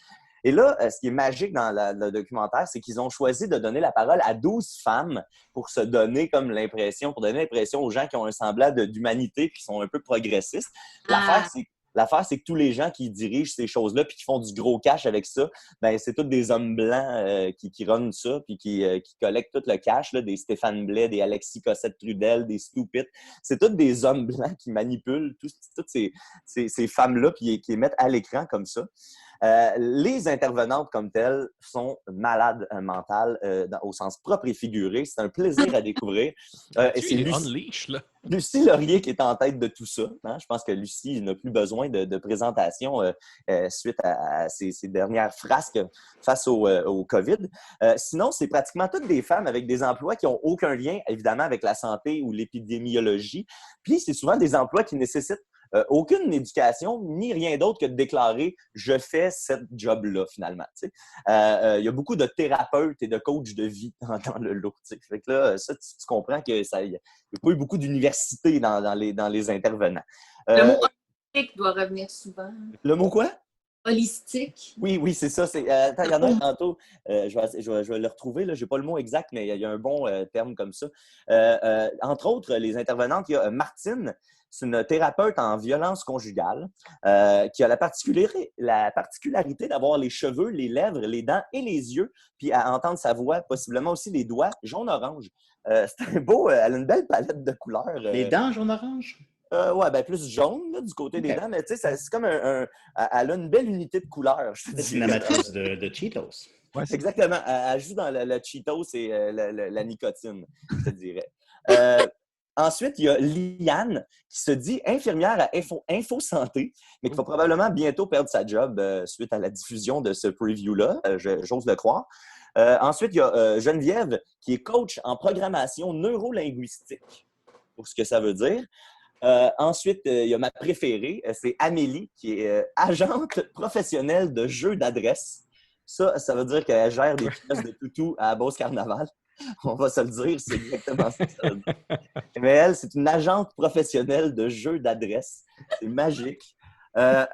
S7: Et là, ce qui est magique dans le documentaire, c'est qu'ils ont choisi de donner la parole à 12 femmes pour se donner comme l'impression, pour donner l'impression aux gens qui ont un semblant d'humanité, qui sont un peu progressistes. L'affaire, c'est que tous les gens qui dirigent ces choses-là puis qui font du gros cash avec ça, ben c'est tous des hommes blancs qui runnent ça puis qui collectent tout le cash, là, des Stéphane Blais, des Alexis Cossette-Trudel, des Stupid. C'est tous des hommes blancs qui manipulent toutes ces femmes-là puis qui les mettent à l'écran comme ça. Les intervenantes comme telles sont malades mentales au sens propre et figuré. C'est un plaisir à découvrir. Et c'est Lucie Laurier qui est en tête de tout ça. Hein? Je pense que Lucie n'a plus besoin de présentation suite à ces dernières frasques face au COVID. Sinon, c'est pratiquement toutes des femmes avec des emplois qui n'ont aucun lien, évidemment, avec la santé ou l'épidémiologie. Puis, c'est souvent des emplois qui nécessitent aucune éducation, ni rien d'autre que de déclarer « je fais cette job-là », finalement. Il y a beaucoup de thérapeutes et de coachs de vie dans le lot. T'sais. Fait que là, ça, tu comprends qu'il n'y a pas eu beaucoup d'université dans les intervenants.
S10: Le mot holistique doit revenir souvent.
S7: Le mot quoi?
S10: Holistique.
S7: Oui, c'est ça. Il y en a un tantôt. Je vais le retrouver. Je n'ai pas le mot exact, mais il y a un bon terme comme ça. Entre autres, les intervenantes, il y a Martine. C'est une thérapeute en violence conjugale qui a la particularité d'avoir les cheveux, les lèvres, les dents et les yeux, puis à entendre sa voix, possiblement aussi les doigts jaune-orange. C'est un beau... elle a une belle palette de couleurs.
S2: Les dents jaune-orange?
S7: Oui, plus jaune là, du côté des dents, mais tu sais, c'est comme elle a une belle unité de couleurs.
S2: C'est une amatrice de Cheetos.
S7: Ouais, exactement. Elle joue dans le Cheetos et la nicotine, je te dirais. Ensuite, il y a Liane qui se dit infirmière à Info Santé, mais qui va probablement bientôt perdre sa job suite à la diffusion de ce preview-là, j'ose le croire. Ensuite, il y a Geneviève qui est coach en programmation neurolinguistique, pour ce que ça veut dire. Ensuite, il y a ma préférée, c'est Amélie, qui est agente professionnelle de jeux d'adresse. Ça veut dire qu'elle gère des pièces de toutou à Beauce Carnaval. On va se le dire, c'est exactement ça que ça veut dire. Mais elle, c'est une agente professionnelle de jeux d'adresse. C'est magique.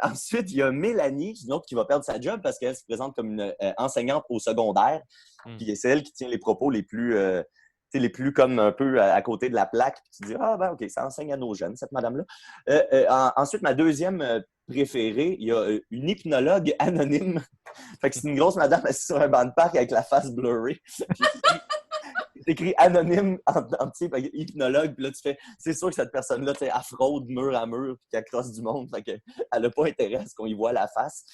S7: Ensuite, il y a Mélanie, une autre qui va perdre sa job parce qu'elle se présente comme une enseignante au secondaire. Puis c'est elle qui tient les propos les plus comme un peu à côté de la plaque. Puis tu dis, OK, ça enseigne à nos jeunes, cette madame-là. Ensuite, ma deuxième préférée, il y a une hypnologue anonyme. Fait que c'est une grosse madame assise sur un banc de parc avec la face blurrée. C'est écrit anonyme en petit, hypnologue, puis là, tu fais, c'est sûr que cette personne-là, elle fraude mur à mur, puis qu'elle crosse du monde, fait qu'elle n'a pas intérêt à ce qu'on y voit la face.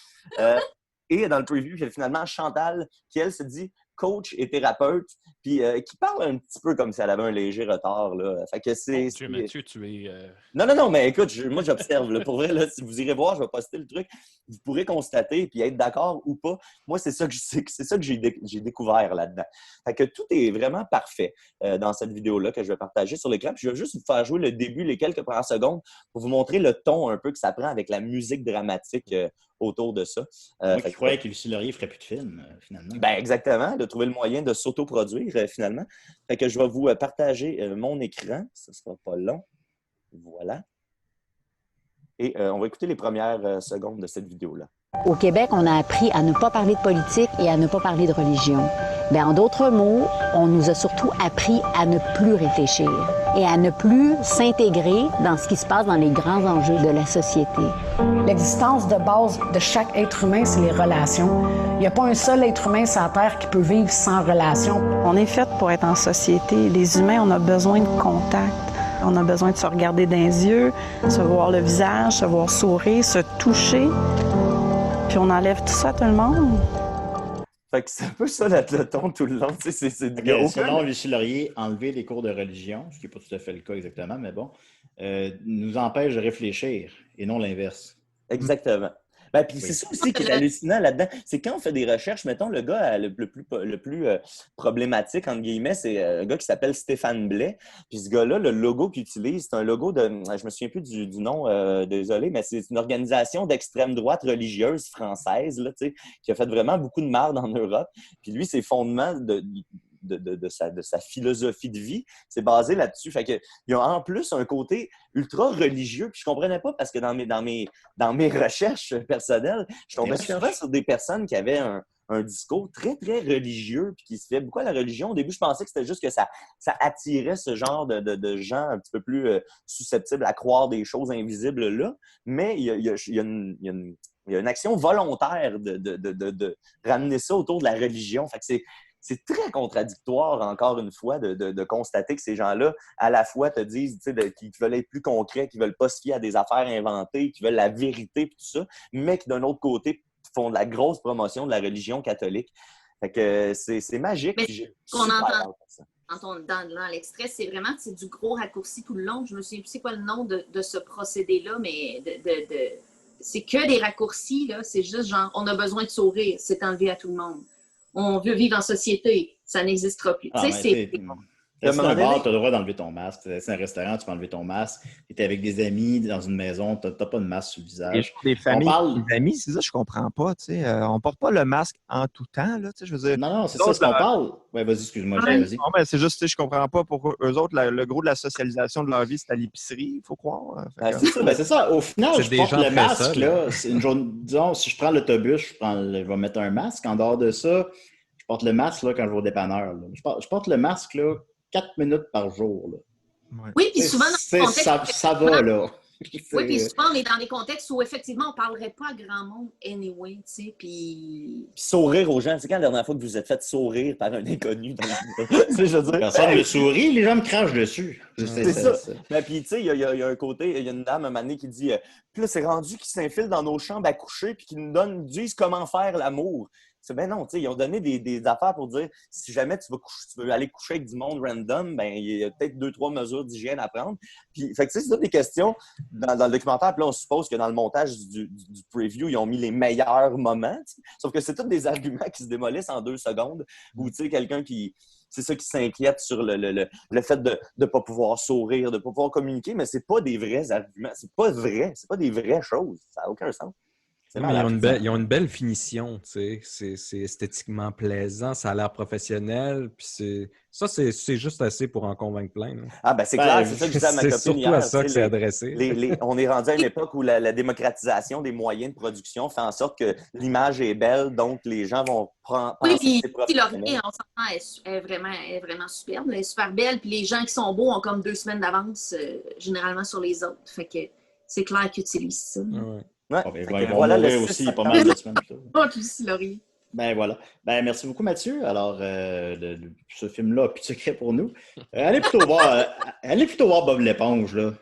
S7: Et dans le preview, il y a finalement Chantal, qui, elle, se dit coach et thérapeute, puis qui parle un petit peu comme si elle avait un léger retard. Là. Fait que c'est...
S1: Mathieu, tu es...
S7: Non, mais écoute, moi j'observe. Là, pour vrai, là, si vous irez voir, je vais poster le truc. Vous pourrez constater puis être d'accord ou pas. Moi, c'est ça que j'ai découvert là-dedans. Fait que tout est vraiment parfait dans cette vidéo-là que je vais partager sur l'écran. Puis je vais juste vous faire jouer le début, les quelques premières secondes, pour vous montrer le ton un peu que ça prend avec la musique dramatique autour de ça.
S2: Moi qui croyais que Lucie Laurier ne ferait plus de films, finalement.
S7: Ben exactement, de trouver le moyen de s'autoproduire, finalement. Fait que je vais vous partager mon écran. Ça ne sera pas long. Voilà. Et on va écouter les premières secondes de cette vidéo-là.
S12: Au Québec, on a appris à ne pas parler de politique et à ne pas parler de religion. Bien, en d'autres mots, on nous a surtout appris à ne plus réfléchir et à ne plus s'intégrer dans ce qui se passe dans les grands enjeux de la société.
S13: L'existence de base de chaque être humain, c'est les relations. Il n'y a pas un seul être humain sur la Terre qui peut vivre sans relation.
S14: On est fait pour être en société. Les humains, on a besoin de contact. On a besoin de se regarder dans les yeux, se voir le visage, se voir sourire, se toucher. Puis on enlève tout ça à tout le monde.
S7: Fait que c'est un peu ça le ton tout le long.
S2: Selon Lucie Laurier, enlever les cours de religion, ce qui n'est pas tout à fait le cas exactement, mais bon, nous empêche de réfléchir et non l'inverse.
S7: Exactement. Ben, puis c'est ça aussi qui est hallucinant là-dedans. C'est quand on fait des recherches, mettons, le gars le plus problématique, entre guillemets, c'est un gars qui s'appelle Stéphane Blais. Puis ce gars-là, le logo qu'il utilise, c'est un logo de, je me souviens plus du nom, désolé, mais c'est une organisation d'extrême droite religieuse française, là, qui a fait vraiment beaucoup de marde en Europe. Puis lui, ses fondements de sa philosophie de vie, c'est basé là-dessus. Fait que il y a en plus un côté ultra religieux. Puis je comprenais pas parce que dans mes recherches personnelles, je tombais souvent sur des personnes qui avaient un discours très, très religieux puis qui se fait beaucoup à la religion. Au début, je pensais que c'était juste que ça attirait ce genre de gens un petit peu plus susceptibles à croire des choses invisibles là. Mais il y a une action volontaire de ramener ça autour de la religion. Fait que c'est très contradictoire, encore une fois, de constater que ces gens-là, à la fois, te disent qu'ils veulent être plus concrets, qu'ils ne veulent pas se fier à des affaires inventées, qu'ils veulent la vérité et tout ça, mais qui, d'un autre côté, font de la grosse promotion de la religion catholique. Fait que c'est magique.
S10: Mais ce qu'on entend dans l'extrait, c'est vraiment que c'est du gros raccourci tout le long. Je me souviens plus c'est quoi le nom de ce procédé-là, mais c'est que des raccourcis, là. C'est juste genre, on a besoin de sourire, c'est enlevé à tout le monde. On veut vivre en société, ça n'existera plus. Tu sais,
S2: c'est un bar, tu as le droit d'enlever ton masque. C'est un restaurant, tu peux enlever ton masque. Tu es avec des amis dans une maison, tu n'as pas de masque sur le visage.
S5: Des familles, des amis, c'est ça, je comprends pas. Tu sais, on ne porte pas le masque en tout temps. Là, tu sais, je veux dire,
S2: non, c'est ça ce qu'on parle. Oui, vas-y, excuse-moi. Vas-y.
S5: Non, mais c'est juste, tu sais, je comprends pas pourquoi eux autres, le gros de la socialisation de leur vie, c'est à l'épicerie, il faut croire.
S2: C'est ça. Au final, je porte le masque. Là, c'est une journée, disons, si je prends l'autobus, je vais mettre un masque. En dehors de ça, je porte le masque là, quand je vais au dépanneur. Là. Je porte le masque là, 4 minutes par jour. Là.
S10: Ouais. Oui, puis souvent, dans le contexte,
S2: ça va, là.
S10: Oui, puis souvent, on est dans des contextes où, effectivement, on ne parlerait pas à grand monde anyway, tu sais, puis
S7: sourire aux gens. C'est quand la dernière fois que vous vous êtes fait sourire par un inconnu dans le je veux dire,
S2: personne me sourit, les gens me crachent dessus.
S7: C'est ça. Mais puis, tu sais, il y a un côté, il y a une dame, un moment donné, qui dit puis là, c'est rendu qu'ils s'infilent dans nos chambres à coucher puis qu'ils nous disent comment faire l'amour. C'est ben non, tu sais, ils ont donné des affaires pour dire si jamais tu veux aller coucher avec du monde random, ben il y a peut-être 2-3 mesures d'hygiène à prendre. Puis, fait que tu sais, c'est ça des questions dans le documentaire. Puis là, on suppose que dans le montage du preview, ils ont mis les meilleurs moments. T'sais. Sauf que c'est tous des arguments qui se démolissent en 2 secondes. Ou tu sais, quelqu'un qui s'inquiète sur le fait de ne pas pouvoir sourire, de ne pas pouvoir communiquer, mais c'est pas des vrais arguments. C'est pas vrai. C'est pas des vraies choses. Ça n'a aucun sens.
S3: Non, ils ont une belle finition, tu sais. C'est esthétiquement plaisant, ça a l'air professionnel, puis c'est juste assez pour en convaincre plein. Là.
S7: Ah, ben c'est clair, c'est ça que je disais à ma copine hier.
S3: C'est surtout à ça que c'est adressé.
S7: On est rendu à une époque où la démocratisation des moyens de production fait en sorte que l'image est belle, donc les gens vont prendre.
S10: Oui, puis Laurier, on s'entend, est vraiment superbe, elle est super belle, puis les gens qui sont beaux ont comme 2 semaines d'avance, généralement sur les autres. Fait que c'est clair qu'ils utilisent ça.
S7: Ouais.
S2: Ils vont mourir aussi pas mal de semaines.
S10: Pas Lucie Laurier.
S2: Ben voilà. Ben merci beaucoup, Mathieu. Alors, ce film-là a plus de secret pour nous. Allez plutôt voir Bob l'éponge, là.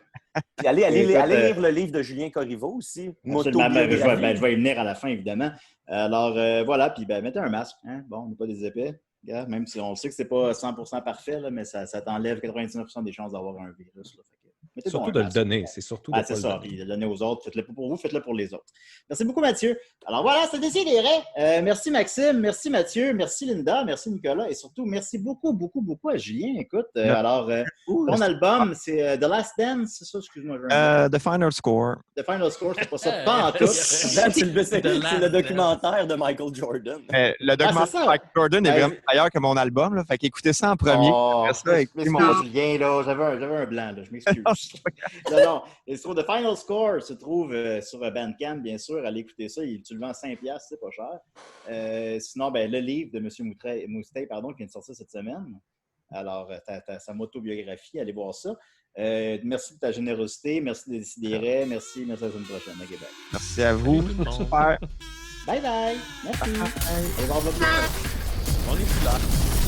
S7: Puis allez lire le livre de Julien Corriveau aussi.
S2: Je vais y venir à la fin, évidemment. Alors, voilà. Puis, mettez un masque. Hein? Bon, on n'est pas des épais. Même si on sait que c'est pas 100% parfait, là, mais ça t'enlève 99% des chances d'avoir un virus. Là.
S3: Surtout de le donner. C'est surtout de
S2: c'est ça. Puis de le donner aux autres. Faites-le pas pour vous, faites-le pour les autres. Merci beaucoup, Mathieu. Alors voilà, c'est Décidérez. Merci, Maxime. Merci, Mathieu. Merci, Linda. Merci, Nicolas. Et surtout, merci beaucoup, beaucoup, beaucoup à Julien. Écoute, ton album, c'est The Last Dance, c'est ça? Excuse-moi.
S5: The Final Score.
S2: The Final Score, c'est pas ça. Pas en tout.
S7: C'est le documentaire de Michael Jordan.
S5: Le documentaire de Michael Jordan est vraiment meilleur que mon album. Là, fait qu'écoutez ça en premier.
S2: Julien, là, j'avais un blanc. Là, je m'excuse. Non. Et sur The Final Score se trouve sur Bandcamp, bien sûr. Allez écouter ça. Tu le vends à 5$, c'est pas cher. Sinon, le livre de M. Moustay, qui vient de sortir cette semaine. Alors, sa motobiographie, allez voir ça. Merci de ta générosité. Merci de Décidérez. Merci à la semaine prochaine à Québec.
S5: Merci à vous. Super.
S2: Bye bye. Merci.
S5: Bye.
S2: On est plus là.